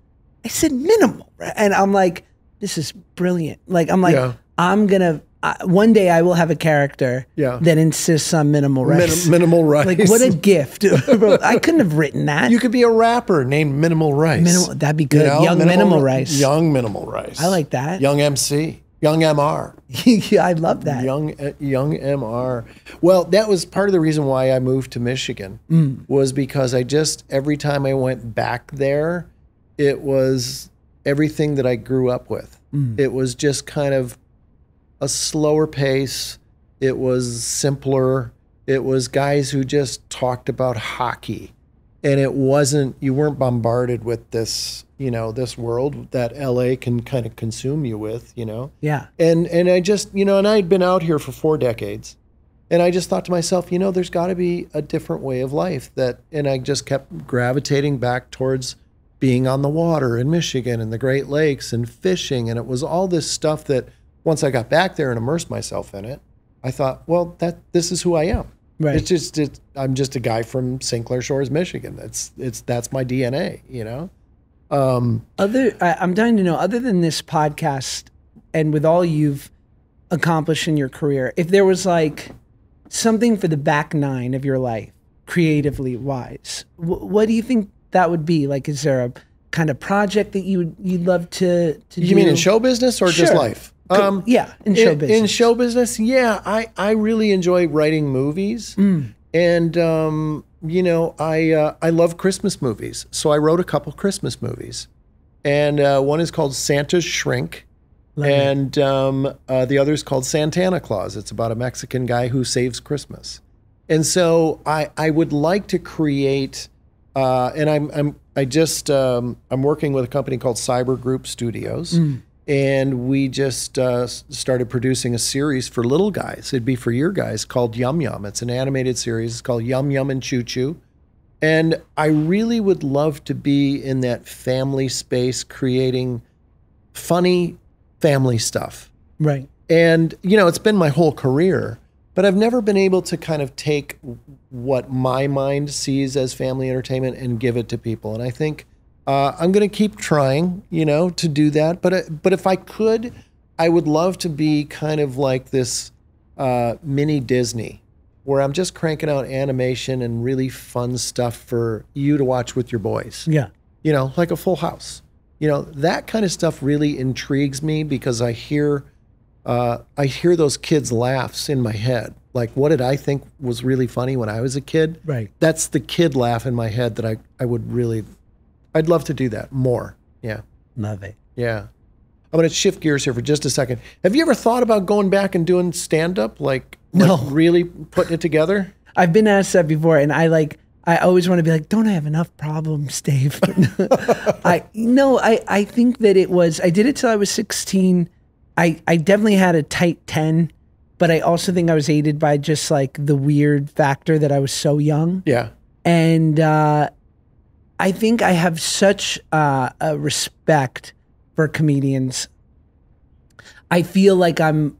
I said minimal. And I'm like, this is brilliant. Like, I'm like, I'm going to, one day I will have a character that insists on minimal rice. Minimal rice. Like, what a gift. Bro, I couldn't have written that. You could be a rapper named Minimal Rice. That'd be good. You know, Young Minimal Rice. Young Minimal Rice. I like that. Young MC. Young MR. Yeah, I love that. Young MR. Well, that was part of the reason why I moved to Michigan was because every time I went back there, it was everything that I grew up with. It was just kind of a slower pace. It was simpler. It was guys who just talked about hockey. And you weren't bombarded with this, this world that LA can kind of consume you with, Yeah. And I just, and I'd been out here for 4 decades. And I just thought to myself, there's got to be a different way of life and I just kept gravitating back towards being on the water in Michigan and the Great Lakes and fishing. And it was all this stuff that once I got back there and immersed myself in it, I thought, well, this is who I am. Right. I'm just a guy from St. Clair Shores, Michigan. That's my DNA, I'm dying to know, other than this podcast and with all you've accomplished in your career, if there was like something for the back 9 of your life, creatively wise, what do you think that would be? Like, is there a kind of project that you'd love to do? You mean in show business or just life? Yeah, in show business. In show business, yeah, I really enjoy writing movies, and I love Christmas movies. So I wrote a couple Christmas movies, and one is called Santa's Shrink, and the other is called Santana Claus. It's about a Mexican guy who saves Christmas, and so I would like to create, and I'm working with a company called Cyber Group Studios. And we just started producing a series for little guys. It'd be for your guys called Yum Yum. It's an animated series. It's called Yum Yum and Choo Choo. And I really would love to be in that family space creating funny family stuff. Right. And, it's been my whole career, but I've never been able to kind of take what my mind sees as family entertainment and give it to people. And I think I'm going to keep trying, to do that. But if I could, I would love to be kind of like this mini Disney, where I'm just cranking out animation and really fun stuff for you to watch with your boys. Yeah. Like a Full House. That kind of stuff really intrigues me because I hear those kids' laughs in my head. Like, what did I think was really funny when I was a kid? Right. That's the kid laugh in my head that I would really... I'd love to do that more. Yeah. Love it. Yeah. I'm going to shift gears here for just a second. Have you ever thought about going back and doing stand-up? Like really putting it together? I've been asked that before, and I always want to be like, don't I have enough problems, Dave? I think that I did it till I was 16. I definitely had a tight 10, but I also think I was aided by just like the weird factor that I was so young. Yeah. And, I think I have such a respect for comedians. I feel like I'm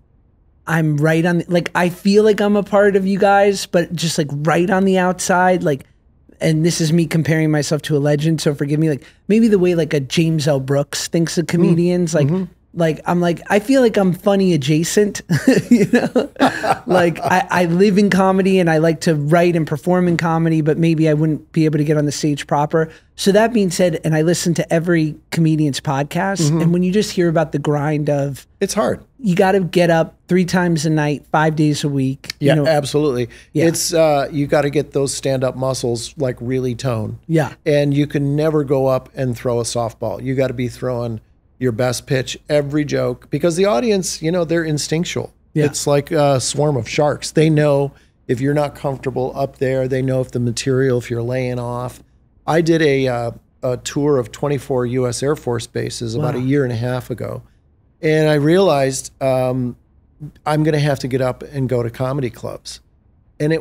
right on, I feel like I'm a part of you guys, but just like right on the outside, and this is me comparing myself to a legend, so forgive me, maybe the way like a James L. Brooks thinks of comedians, I feel like I'm funny adjacent, I live in comedy and I like to write and perform in comedy, but maybe I wouldn't be able to get on the stage proper. So that being said, and I listen to every comedian's podcast, and when you just hear about the grind of... It's hard. You got to get up 3 times a night, 5 days a week. Yeah, absolutely. Yeah. It's, you got to get those stand-up muscles really toned. Yeah. And you can never go up and throw a softball. You got to be throwing your best pitch, every joke, because the audience, they're instinctual. Yeah. It's like a swarm of sharks. They know if you're not comfortable up there. They know if the material, if you're laying off. I did a tour of 24 U.S. Air Force bases about a year and a half ago. And I realized I'm going to have to get up and go to comedy clubs. And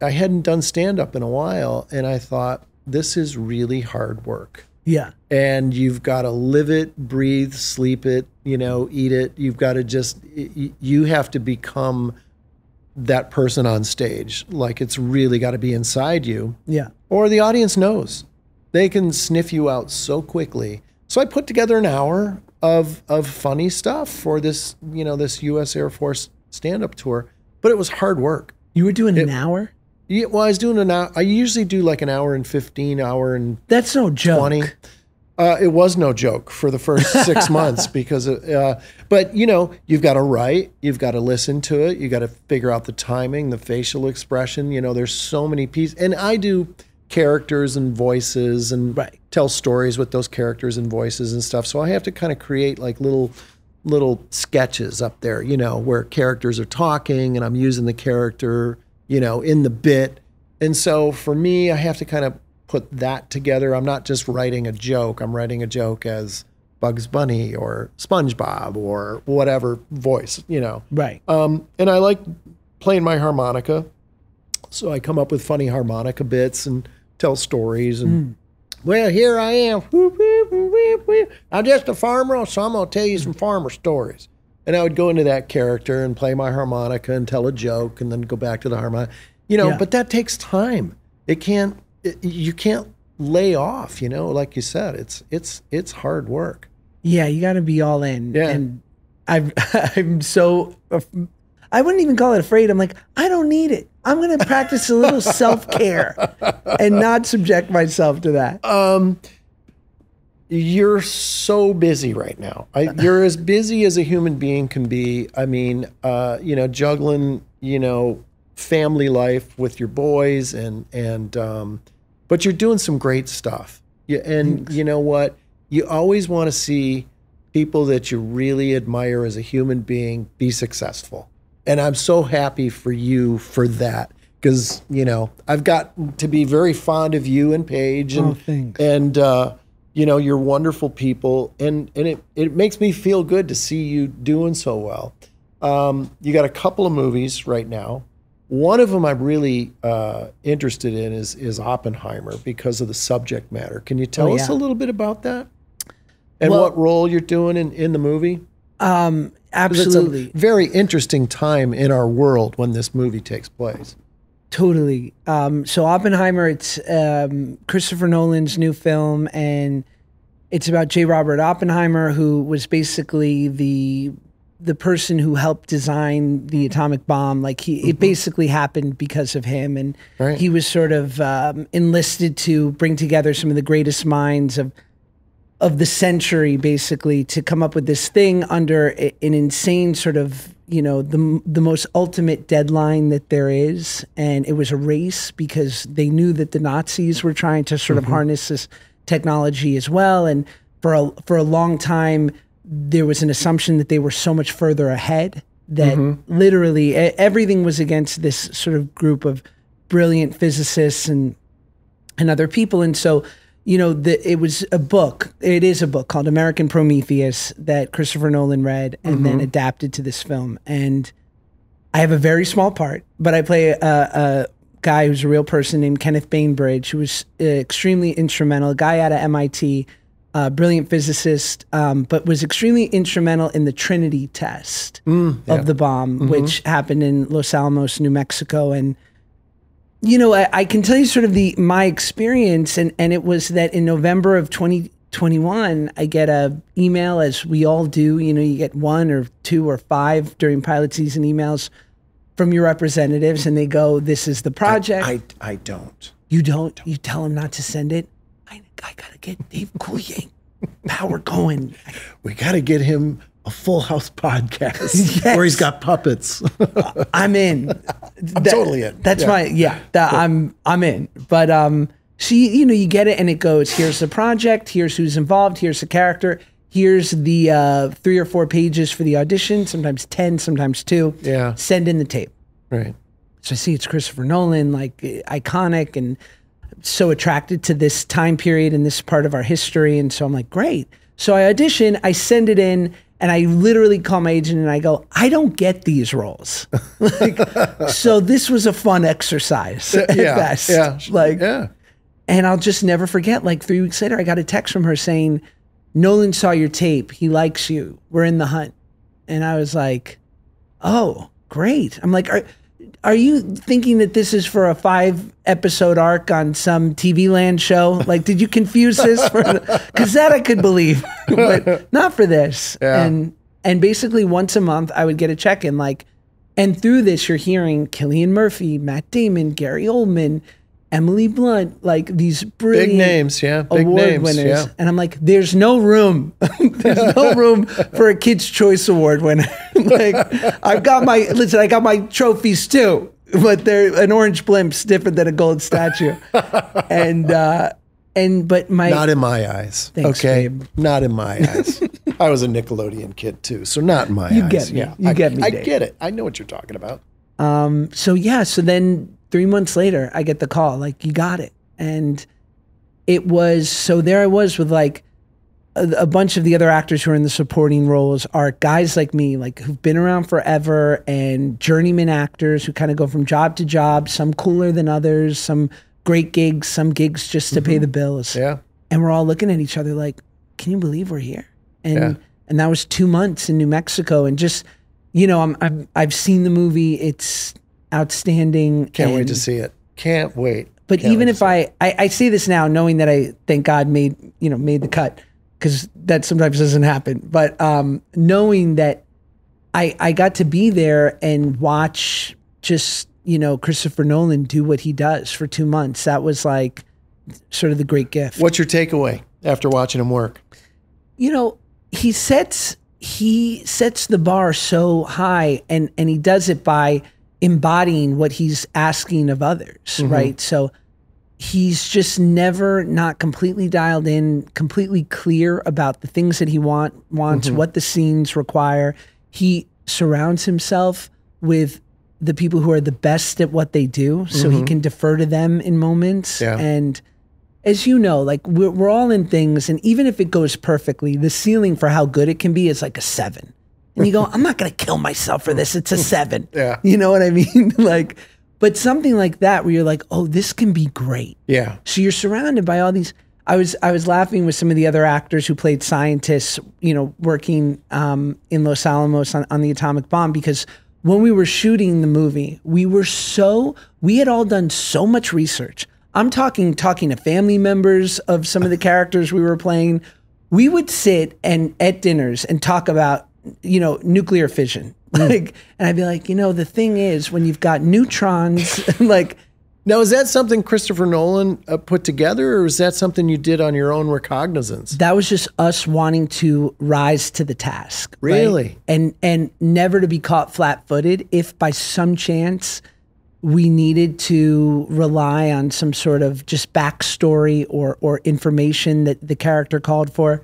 I hadn't done stand-up in a while. And I thought, this is really hard work. Yeah. And you've got to live it, breathe, sleep it, eat it. You've got to you have to become that person on stage. Like, it's really got to be inside you. Yeah. Or the audience knows. They can sniff you out so quickly. So I put together an hour of funny stuff for this, this U.S. Air Force stand-up tour, but it was hard work. You were doing an hour? Yeah, well, I was doing an hour. I usually do like an hour and 15, hour and That's no joke. 20. It was no joke for the first 6 months because, but you've got to write, you've got to listen to it, you got to figure out the timing, the facial expression. There's so many pieces, and I do characters and voices and tell stories with those characters and voices and stuff. So I have to kind of create like little sketches up there, where characters are talking and I'm using the character, in the bit. And so for me, I have to kind of put that together. I'm not just writing a joke. I'm writing a joke as Bugs Bunny or SpongeBob or whatever voice, Right. And I like playing my harmonica. So I come up with funny harmonica bits and tell stories. And well, here I am. I'm just a farmer, so I'm going to tell you some farmer stories. And I would go into that character and play my harmonica and tell a joke and then go back to the harmonica. But that takes time. You can't lay off, like you said, it's hard work. Yeah, you got to be all in. Yeah. And I'm so, I wouldn't even call it afraid. I'm like, I don't need it. I'm going to practice a little self-care and not subject myself to that. You're so busy right now. You're as busy as a human being can be. I mean, juggling, family life with your boys but you're doing some great stuff. And you know what? You always want to see people that you really admire as a human being be successful. And I'm so happy for you for that. Because, I've got to be very fond of you and Paige and you're wonderful people, and it makes me feel good to see you doing so well. You got a couple of movies right now. One of them I'm really interested in is Oppenheimer because of the subject matter. Can you tell us a little bit about that? And what role you're doing in the movie? Absolutely. It's a very interesting time in our world when this movie takes place. Totally. So Oppenheimer, it's Christopher Nolan's new film, and it's about J. Robert Oppenheimer, who was basically the person who helped design the atomic bomb. Like it basically happened because of him, and he was sort of enlisted to bring together some of the greatest minds of the century, basically, to come up with this thing under an insane sort of, the most ultimate deadline that there is. And it was a race because they knew that the Nazis were trying to sort of harness this technology as well. And for a long time, there was an assumption that they were so much further ahead that literally everything was against this sort of group of brilliant physicists and other people. And so, it was a book. It is a book called American Prometheus that Christopher Nolan read and then adapted to this film. And I have a very small part, but I play a guy who's a real person named Kenneth Bainbridge, who was extremely instrumental, a guy out of MIT, brilliant physicist, but was extremely instrumental in the Trinity test of the bomb, which happened in Los Alamos, New Mexico. And I can tell you sort of my experience, and it was that in November of 2021, I get a email, as we all do. You get 1 or 2 or 5 during pilot season emails from your representatives, and they go, "This is the project." I don't. You don't? You tell them not to send it? I gotta get Dave Coulier power going. We gotta get him a Full House podcast where he's got puppets. I'm in. I'm totally in. That's I'm in. But you get it and it goes, here's the project, here's who's involved, here's the character, here's the 3 or 4 pages for the audition, sometimes 10, sometimes 2. Yeah. Send in the tape. Right. So I see it's Christopher Nolan, like iconic, and so attracted to this time period and this part of our history. And so I'm like, great. So I audition, I send it in, and I literally call my agent and I go, I don't get these roles. Like, so this was a fun exercise at best. Yeah. Like, yeah. And I'll just never forget, like 3 weeks later, I got a text from her saying, Nolan saw your tape. He likes you. We're in the hunt. And I was like, oh, great. I'm like, are you thinking that this is for a 5-episode arc on some TV Land show? Like, did you confuse this for? Because that I could believe, but not for this. Yeah. And basically once a month I would get a check-in, like, and through this you're hearing Cillian Murphy, Matt Damon, Gary Oldman, Emily Blunt, like these brilliant Big names, yeah. Big award names, winners. yeah. And I'm like, there's no room. There's no room for a Kids' Choice Award winner. Like, I got my trophies too, but they're an orange blimp's different than a gold statue. But not in my eyes. Thanks, okay, babe. Not in my eyes. I was a Nickelodeon kid too, so not in my eyes. You get me. Yeah, You get me, I Dave. get it. I know what you're talking about. So then 3 months later, I get the call, like, you got it. And it was, so there I was with like a bunch of the other actors who are in the supporting roles are guys like me, like who've been around forever, and journeyman actors who kind of go from job to job, some cooler than others, some great gigs, some gigs just to pay the bills. Yeah. And we're all looking at each other like, can you believe we're here? And that was 2 months in New Mexico. And just, you know, I've seen the movie. It's outstanding. Can't wait to see it. Can't wait. But Can't even wait if I say this now, knowing that I thank God made the cut, because that sometimes doesn't happen. But knowing that I got to be there and watch just, you know, Christopher Nolan do what he does for 2 months, that was like sort of the great gift. What's your takeaway after watching him work? You know, he sets the bar so high, and he does it by embodying what he's asking of others, right? So he's just never not completely dialed in, completely clear about the things that he wants, what the scenes require. He surrounds himself with the people who are the best at what they do, so he can defer to them in moments. Yeah. And as you know, like we're all in things, and even if it goes perfectly, the ceiling for how good it can be is like a 7. And you go, I'm not going to kill myself for this. It's a 7. Yeah. You know what I mean? Like, but something like that where you're like, oh, this can be great. Yeah. So you're surrounded by all these. I was laughing with some of the other actors who played scientists, you know, working in Los Alamos on the atomic bomb, because when we were shooting the movie, we had all done so much research. I'm talking to family members of some of the characters we were playing. We would sit and at dinners and talk about, you know, nuclear fission. Like, and I'd be like, you know, the thing is, when you've got neutrons, like. Now, is that something Christopher Nolan put together, or is that something you did on your own recognizance? That was just us wanting to rise to the task. Really? Right? And never to be caught flat-footed if by some chance we needed to rely on some sort of just backstory or information that the character called for.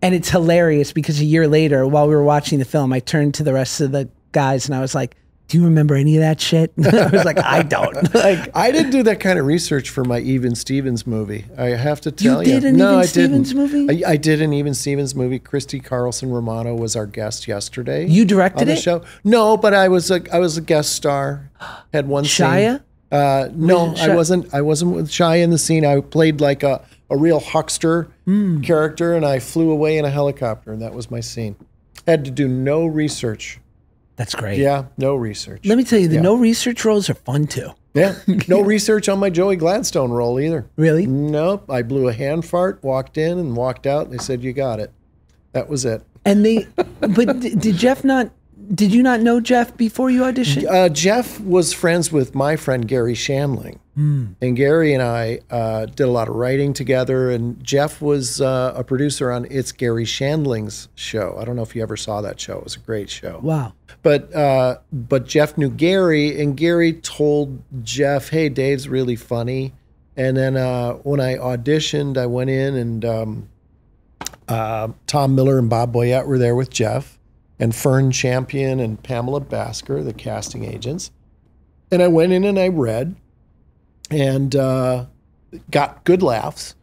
And it's hilarious because a year later, while we were watching the film, I turned to the rest of the guys and I was like, do you remember any of that shit? I was like, I don't. Like, I didn't do that kind of research for my Even Stevens movie. I have to tell you. You did an Even Stevens movie? I did an Even Stevens movie. Christy Carlson Romano was our guest yesterday. You directed on the it? show. No, but I was a guest star. Had one Shia? scene. No, I wasn't with Shia in the scene. I played like a real huckster character, and I flew away in a helicopter, and that was my scene. Had to do no research. That's great. Yeah, no research. Let me tell you, the no research roles are fun too. Yeah, no research on my Joey Gladstone role either. Really? Nope. I blew a hand fart, walked in and walked out, and they said, you got it. That was it. And did you not know Jeff before you auditioned? Jeff was friends with my friend Gary Shandling. And Gary and I did a lot of writing together, and Jeff was a producer on It's Gary Shandling's show. I don't know if you ever saw that show. It was a great show. Wow. But Jeff knew Gary, and Gary told Jeff, hey, Dave's really funny. And then when I auditioned, I went in and Tom Miller and Bob Boyette were there with Jeff, and Fern Champion and Pamela Basker, the casting agents. And I went in and I read and got good laughs.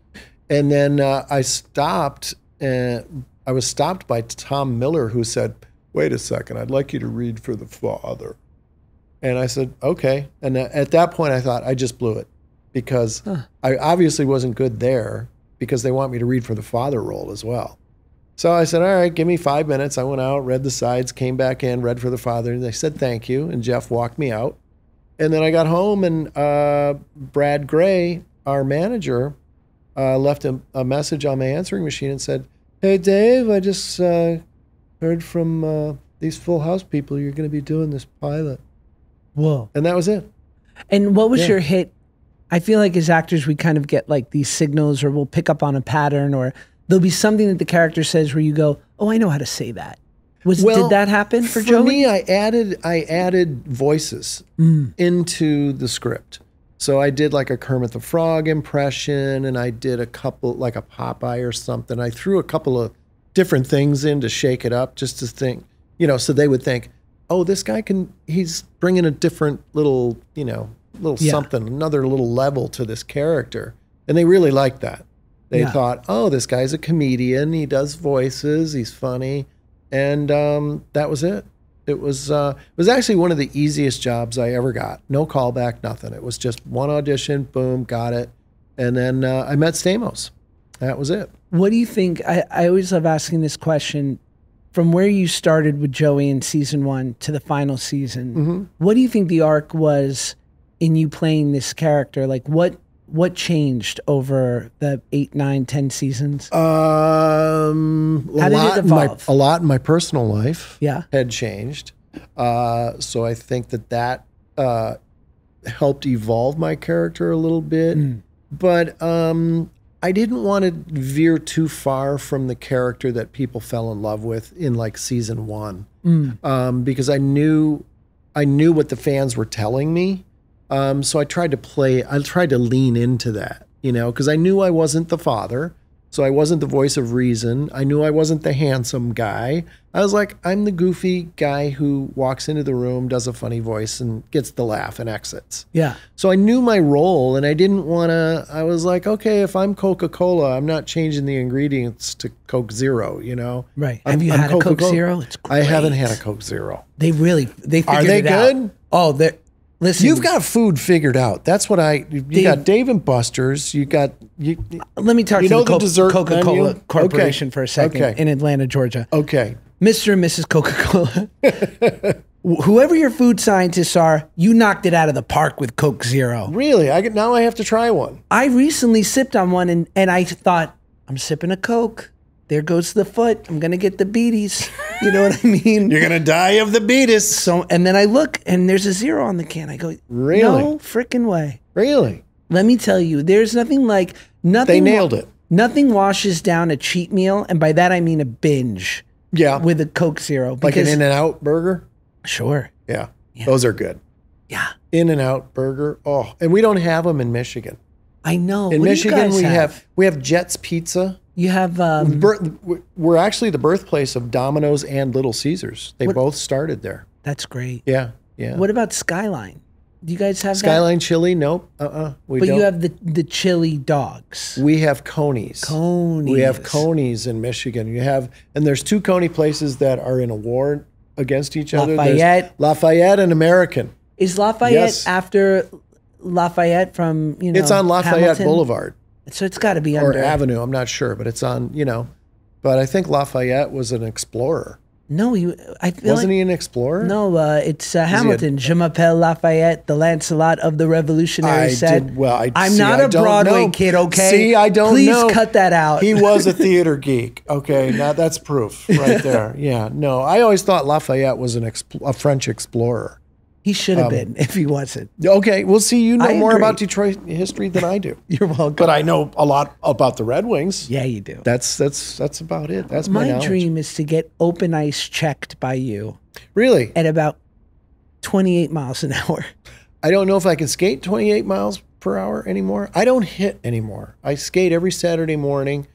And then I stopped, and I was stopped by Tom Miller, who said, "Wait a second, I'd like you to read for the father." And I said, "Okay." And at that point, I thought I just blew it, because I obviously wasn't good there, because they want me to read for the father role as well. So I said, "All right, give me 5 minutes." I went out, read the sides, came back in, read for the father, and they said thank you. And Jeff walked me out. And then I got home, and Brad Gray, our manager, left a message on my answering machine and said, "Hey, Dave, I just heard from these Full House people you're going to be doing this pilot." Whoa. And that was it. And what was your hit? I feel like as actors, we kind of get like these signals, or we'll pick up on a pattern, or there'll be something that the character says where you go, "Oh, I know how to say that." Did that happen for Joey? For me, I added voices into the script. So I did like a Kermit the Frog impression, and I did a couple, like a Popeye or something. I threw a couple of different things in to shake it up, just to think, so they would think, "Oh, this guy he's bringing a different little, something, another little level to this character." And they really liked that. They thought, "Oh, this guy's a comedian. He does voices. He's funny." And that was it. It was actually one of the easiest jobs I ever got. No callback, nothing. It was just one audition, boom, got it. And then I met Stamos. That was it. What do you think? I always love asking this question. From where you started with Joey in season 1 to the final season, what do you think the arc was in you playing this character? Like, what changed over the 8, 9, 10 seasons? How did it evolve? A lot in my personal life Yeah. had changed. So I think that helped evolve my character a little bit. But I didn't want to veer too far from the character that people fell in love with in like season 1. Because I knew what the fans were telling me. So I tried to lean into that, because I knew I wasn't the father. So I wasn't the voice of reason. I knew I wasn't the handsome guy. I was like, I'm the goofy guy who walks into the room, does a funny voice, and gets the laugh and exits. Yeah. So I knew my role, and I didn't want to, I was like, okay, if I'm Coca-Cola, I'm not changing the ingredients to Coke Zero, Right. Have you had a Coke Zero? It's great. I haven't had a Coke Zero. They figured it out. Are they good? Oh, listen. You've got food figured out. That's what you got Dave and Buster's. Let me talk to the dessert Coca-Cola menu? Corporation for a second in Atlanta, Georgia. Okay. Mr. and Mrs. Coca-Cola. Whoever your food scientists are, you knocked it out of the park with Coke Zero. Really? Now I have to try one. I recently sipped on one and I thought, I'm sipping a Coke. There goes the foot. I'm going to get the beaties. You know what I mean? You're going to die of the beaties. So, and then I look and there's a 0 on the can. I go, really? No freaking way. Really? Let me tell you, there's nothing like nothing. They nailed it. Nothing washes down a cheat meal. And by that, I mean a binge. Yeah. With a Coke Zero. Like an In-N-Out burger? Sure. Yeah. Those are good. Yeah. In-N-Out burger. Oh, and we don't have them in Michigan. I know. In Michigan, we have Jets Pizza. You have we're actually the birthplace of Domino's and Little Caesars. They both started there. That's great. Yeah, yeah. What about Skyline? Do you guys have Skyline chili? Nope. We don't. You have the chili dogs. We have Coney's. We have Coney's in Michigan. And there's 2 Coney places that are in a war against each other. There's Lafayette and American. Is Lafayette after Lafayette from, It's on Lafayette Hamilton? Boulevard. So it's got to be under. Or Avenue, I'm not sure, but it's on, But I think Lafayette was an explorer. No, Wasn't he an explorer? No, it's Hamilton. Je m'appelle Lafayette, the Lancelot of the Revolutionary set. I'm not a Broadway kid, okay? See, I don't know. Please cut that out. He was a theater geek. Okay, now that's proof right there. Yeah, no, I always thought Lafayette was a French explorer. He should have been if he wasn't. Okay, well, see, you know more about Detroit history than I do. You're welcome. But I know a lot about the Red Wings. Yeah, you do. That's about it. That's my knowledge. dream is to get open ice checked by you. Really? At about 28 miles an hour. I don't know if I can skate 28 miles per hour anymore. I don't hit anymore. I skate every Saturday morning.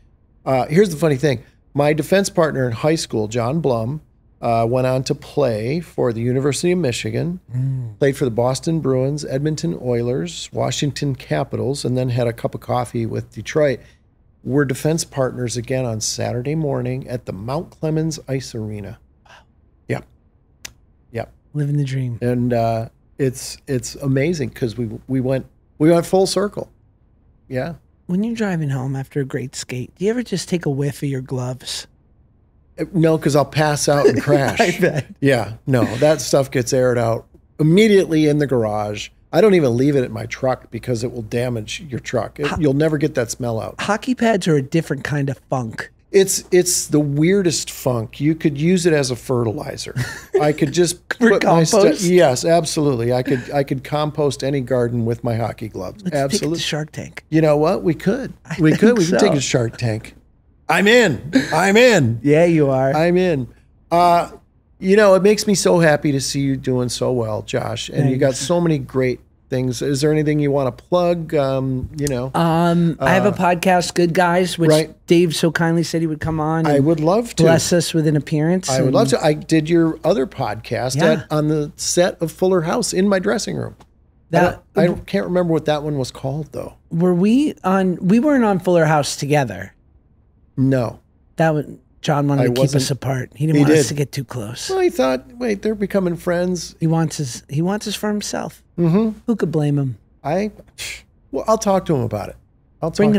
Here's the funny thing. My defense partner in high school, John Blum, went on to play for the University of Michigan, played for the Boston Bruins, Edmonton Oilers, Washington Capitals, and then had a cup of coffee with Detroit. We're defense partners again on Saturday morning at the Mount Clemens Ice Arena. Wow. Yep. Yep. Living the dream. And it's amazing because we went full circle. Yeah. When you're driving home after a great skate, do you ever just take a whiff of your gloves? No, because I'll pass out and crash. I bet. Yeah, no, that stuff gets aired out immediately in the garage. I don't even leave it at my truck because it will damage your truck. You'll never get that smell out. Hockey pads are a different kind of funk. It's the weirdest funk. You could use it as a fertilizer. I could just put my stuff. Yes, absolutely. I could compost any garden with my hockey gloves. Let's absolutely. take it to Shark Tank. You know what? We could. We think can so. take it to Shark Tank. I'm in. Yeah, you are. I'm in. It makes me so happy to see you doing so well, Josh. And you got so many great things. Is there anything you want to plug? I have a podcast, Good Guys, which Dave so kindly said he would come on. I would love to. Bless us with an appearance. I would love to. I did your other podcast on the set of Fuller House in my dressing room. I can't remember what that one was called, though. We weren't on Fuller House together. No. John wanted to keep us apart. He didn't want us to get too close. Well, he thought, wait, they're becoming friends. He wants us for himself. Mm-hmm. Who could blame him? I'll talk to him about it. I'll talk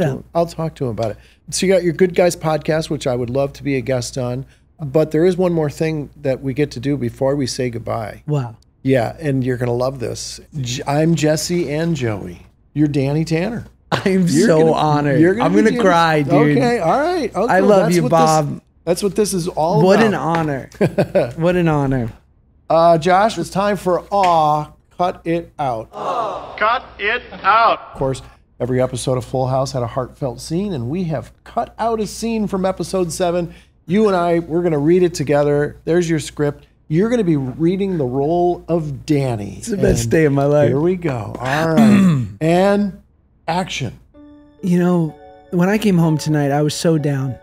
to him about it. So you got your Good Guys podcast, which I would love to be a guest on. But there is one more thing that we get to do before we say goodbye. Wow. Yeah, and you're going to love this. I'm Jesse and Joey. You're Danny Tanner. I'm so honored. I'm going to cry, dude. Okay, all right. Oh, cool. I love you, Bob. That's what this is all about. What an honor. What an honor. Josh, it's time for Cut It Out. Cut it out. Of course, every episode of Full House had a heartfelt scene, and we have cut out a scene from episode 7. You and I, we're going to read it together. There's your script. You're going to be reading the role of Danny. It's the best day of my life. Here we go. All right. And action. When I came home tonight, I was so down.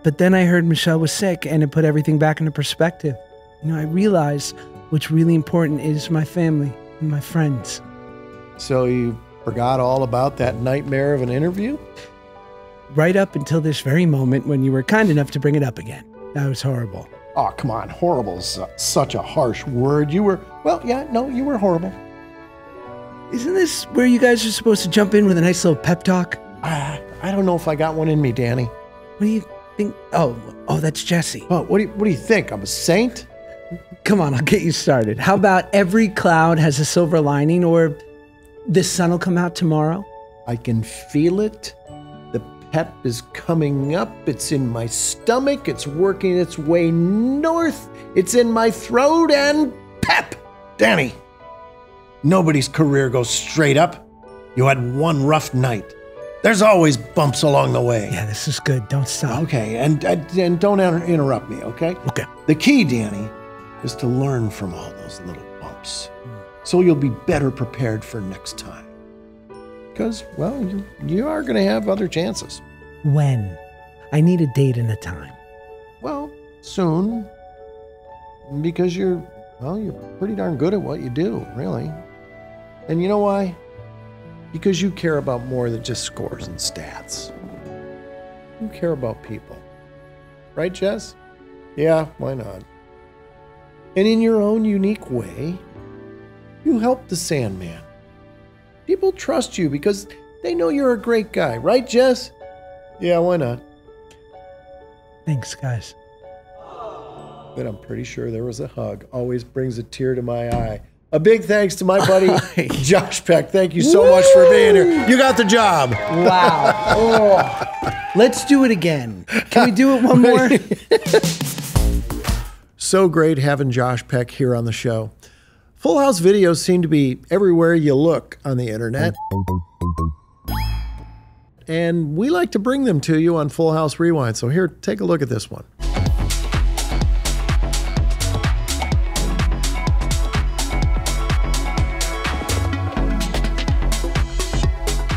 But then I heard Michelle was sick, and it put everything back into perspective. I realized what's really important is my family and my friends. So you forgot all about that nightmare of an interview? Right up until this very moment when you were kind enough to bring it up again. That was horrible. Oh, come on. Horrible is such a harsh word. You were horrible. Isn't this where you guys are supposed to jump in with a nice little pep talk? I don't know if I got one in me, Danny. What do you think? Oh, that's Jesse. Oh, what do you think? I'm a saint? Come on, I'll get you started. How about every cloud has a silver lining, or the sun will come out tomorrow? I can feel it. The pep is coming up. It's in my stomach. It's working its way north. It's in my throat and pep. Danny, nobody's career goes straight up. You had one rough night. There's always bumps along the way. Yeah, this is good. Don't stop. Okay, and don't interrupt me, okay? Okay. The key, Danny, is to learn from all those little bumps. So you'll be better prepared for next time. Because, well, you are going to have other chances. When? I need a date and a time. Well, soon. Because you're pretty darn good at what you do, really. And you know why? Because you care about more than just scores and stats. You care about people. Right, Jess? Yeah, why not? And in your own unique way, you help the Sandman. People trust you because they know you're a great guy. Right, Jess? Yeah, why not? Thanks, guys. But I'm pretty sure there was a hug. Always brings a tear to my eye. A big thanks to my buddy, Josh Peck. Thank you so much for being here. You got the job. Wow. Oh. Let's do it again. Can we do it one more? So great having Josh Peck here on the show. Full House videos seem to be everywhere you look on the internet. And we like to bring them to you on Full House Rewind. So here, take a look at this one.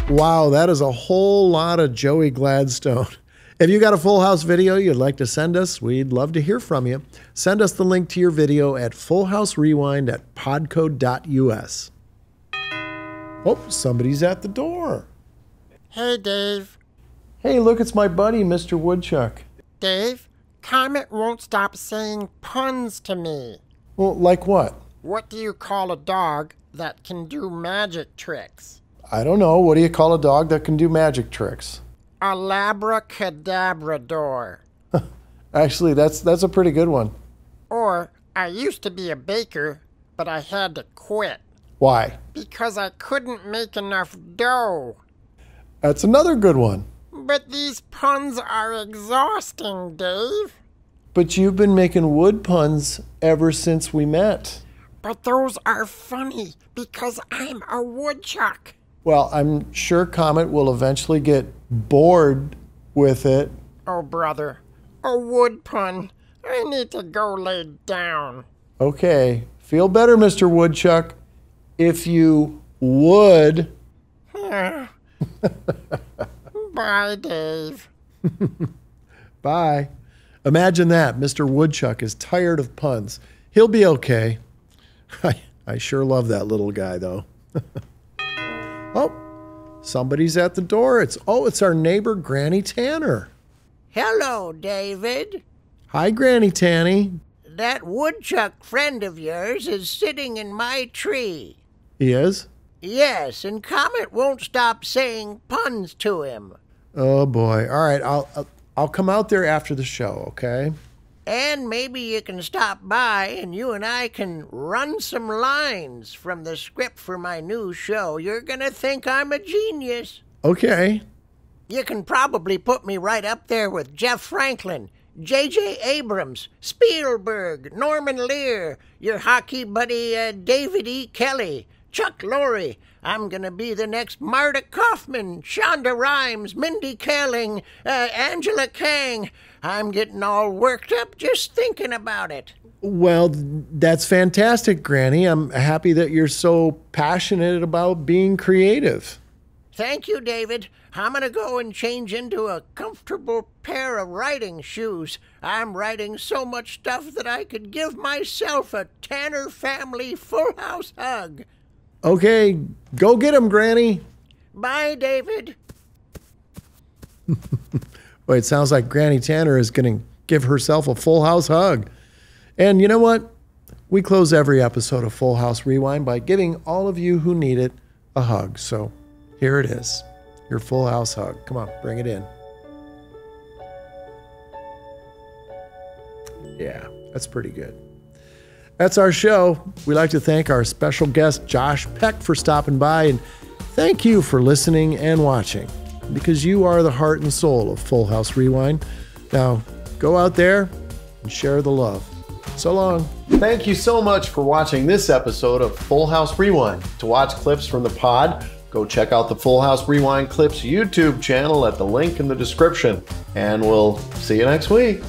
Wow, that is a whole lot of Joey Gladstone. If you got a Full House video you'd like to send us, we'd love to hear from you. Send us the link to your video at fullhouserewind@podco.us. Oh, somebody's at the door. Hey, Dave. Hey, look, it's my buddy, Mr. Woodchuck. Dave, Comet won't stop saying puns to me. Well, like what? What do you call a dog that can do magic tricks? I don't know. What do you call a dog that can do magic tricks? A labracadabrador. Actually, that's a pretty good one. Or, I used to be a baker, but I had to quit. Why? Because I couldn't make enough dough. That's another good one. But these puns are exhausting, Dave. But you've been making wood puns ever since we met. But those are funny because I'm a woodchuck. Well, I'm sure Comet will eventually get bored with it. Oh, brother. A wood pun. I need to go lay down. Okay. Feel better, Mr. Woodchuck. If you would. Bye, Dave. Bye. Imagine that. Mr. Woodchuck is tired of puns. He'll be okay. I sure love that little guy, though. Oh, somebody's at the door. It's our neighbor, Granny Tanner. Hello, David. Hi, Granny Tanny. That woodchuck friend of yours is sitting in my tree. He is? Yes, and Comet won't stop saying puns to him. Oh, boy. All right, I'll come out there after the show, okay? And maybe you can stop by and you and I can run some lines from the script for my new show. You're gonna think I'm a genius. Okay. You can probably put me right up there with Jeff Franklin, J.J. Abrams, Spielberg, Norman Lear, your hockey buddy David E. Kelly, Chuck Lorre. I'm gonna be the next Marta Kaufman, Shonda Rhimes, Mindy Kaling, Angela Kang. I'm getting all worked up just thinking about it. Well, that's fantastic, Granny. I'm happy that you're so passionate about being creative. Thank you, David. I'm gonna go and change into a comfortable pair of riding shoes. I'm writing so much stuff that I could give myself a Tanner family full house hug. Okay, go get him, Granny. Bye, David. Well, it sounds like Granny Tanner is going to give herself a full house hug. And you know what? We close every episode of Full House Rewind by giving all of you who need it a hug. So here it is, your full house hug. Come on, bring it in. Yeah, that's pretty good. That's our show. We'd like to thank our special guest, Josh Peck, for stopping by. And thank you for listening and watching, because you are the heart and soul of Full House Rewind. Now, go out there and share the love. So long. Thank you so much for watching this episode of Full House Rewind. To watch clips from the pod, go check out the Full House Rewind Clips YouTube channel at the link in the description. And we'll see you next week.